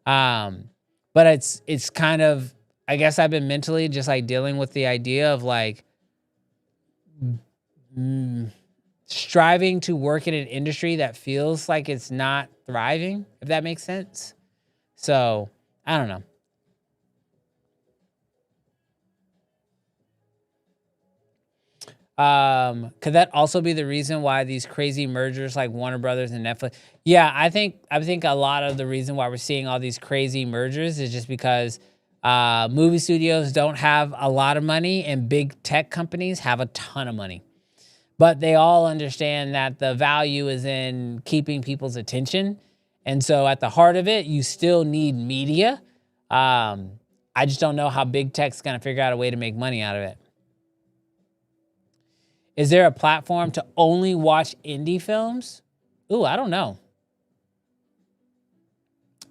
But it's kind of, I guess I've been mentally just like dealing with the idea of like striving to work in an industry that feels like it's not thriving, if that makes sense. So I don't know. Could that also be the reason why these crazy mergers like Warner Brothers and Netflix? Yeah, I think a lot of the reason why we're seeing all these crazy mergers is just because movie studios don't have a lot of money and big tech companies have a ton of money. But they all understand that the value is in keeping people's attention. And so at the heart of it, you still need media. I just don't know how big tech's going to figure out a way to make money out of it. Is there a platform to only watch indie films? Ooh, I don't know.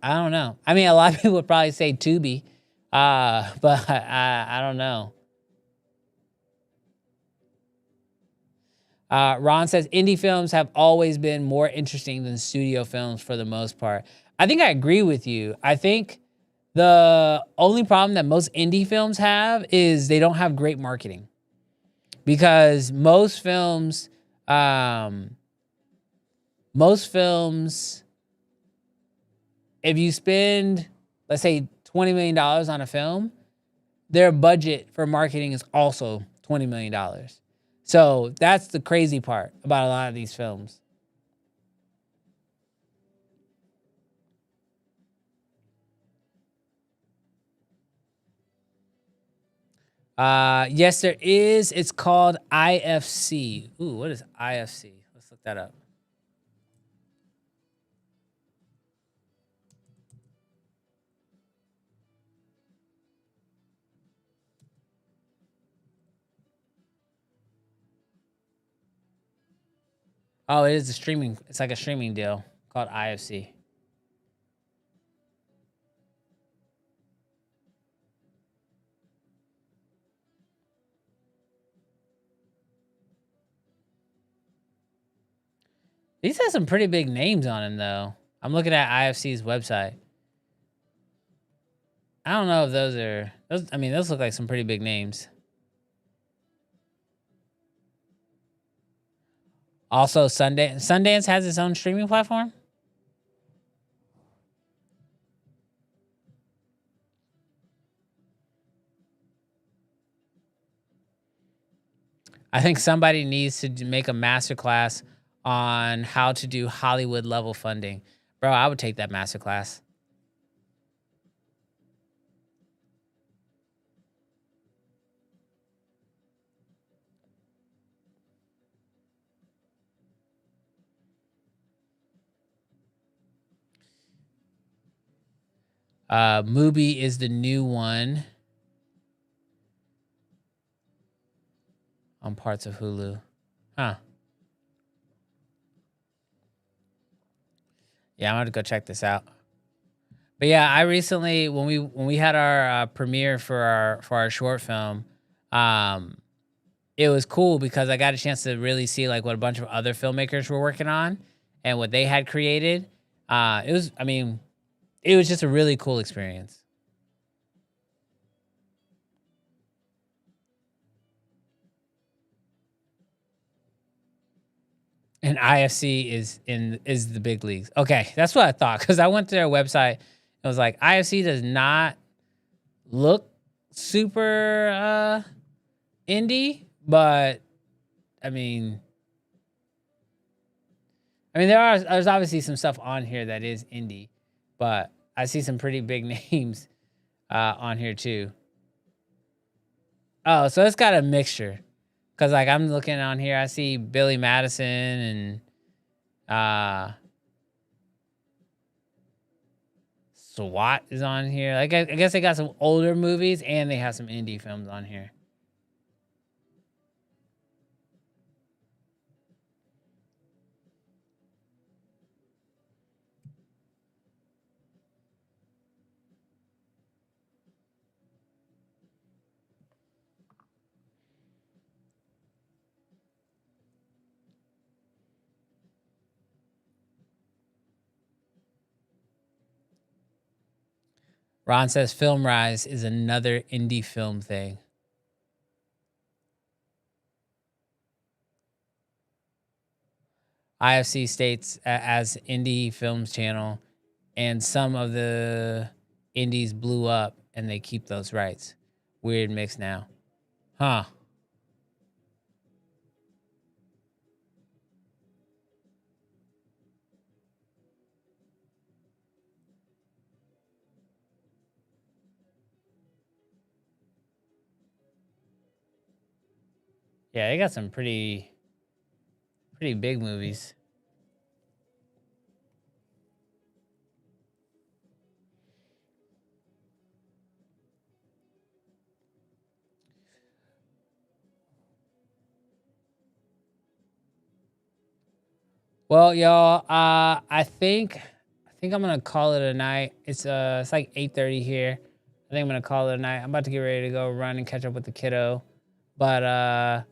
I mean, a lot of people would probably say Tubi, but I don't know. Ron says, indie films have always been more interesting than studio films for the most part. I think I agree with you. I think the only problem that most indie films have is they don't have great marketing. Because most films, if you spend, let's say, $20 million on a film, their budget for marketing is also $20 $20 million. So that's the crazy part about a lot of these films. Yes, there is. It's called IFC. Ooh, what is IFC? Let's look that up. Oh, it is a streaming. It's like a streaming deal called IFC. These have some pretty big names on them, though. I'm looking at IFC's website. I don't know if those are. I mean, those look like some pretty big names. Also, Sundance has its own streaming platform. I think somebody needs to make a masterclass on how to do Hollywood level funding. Bro, I would take that masterclass. Mubi is the new one on parts of Hulu. Huh. Yeah, I'm gonna go check this out. But yeah, I recently when we had our premiere for our short film, it was cool because I got a chance to really see like what a bunch of other filmmakers were working on and what they had created. It was just a really cool experience. And IFC is the big leagues. Okay, that's what I thought because I went to their website. It was like IFC does not look super indie, but I mean there's obviously some stuff on here that is indie, but I see some pretty big names on here too. Oh, so it's got a mixture. Cause like I'm looking on here, I see Billy Madison and SWAT is on here. Like I guess they got some older movies and they have some indie films on here. Ron says Film Rise is another indie film thing. IFC states as indie films channel, and some of the indies blew up and they keep those rights. Weird mix now. Huh. Yeah, they got some pretty big movies. Well, y'all, I think I'm gonna call it a night. It's like 8:30 here. I think I'm gonna call it a night. I'm about to get ready to go run and catch up with the kiddo. But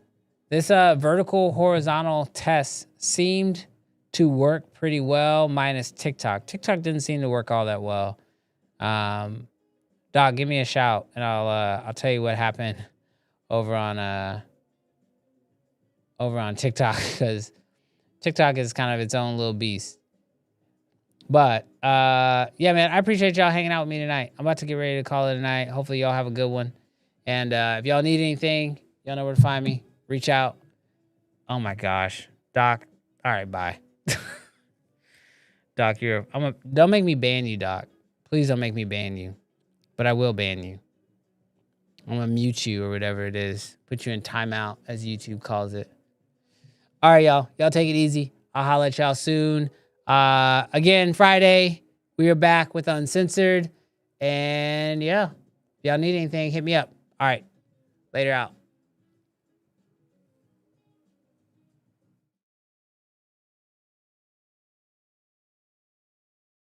this vertical horizontal test seemed to work pretty well, minus TikTok. TikTok didn't seem to work all that well. Doc, give me a shout and I'll tell you what happened over on TikTok because TikTok is kind of its own little beast. But yeah, man, I appreciate y'all hanging out with me tonight. I'm about to get ready to call it a night. Hopefully y'all have a good one. And if y'all need anything, Y'all know where to find me. Reach out. Oh my gosh. Doc. All right, bye. Doc, don't make me ban you, Doc. Please don't make me ban you. But I will ban you. I'm gonna mute you or whatever it is. Put you in timeout, as YouTube calls it. All right, y'all. Y'all take it easy. I'll holla at y'all soon. Again, Friday, we are back with Uncensored. And yeah, if y'all need anything, hit me up. All right. Later out.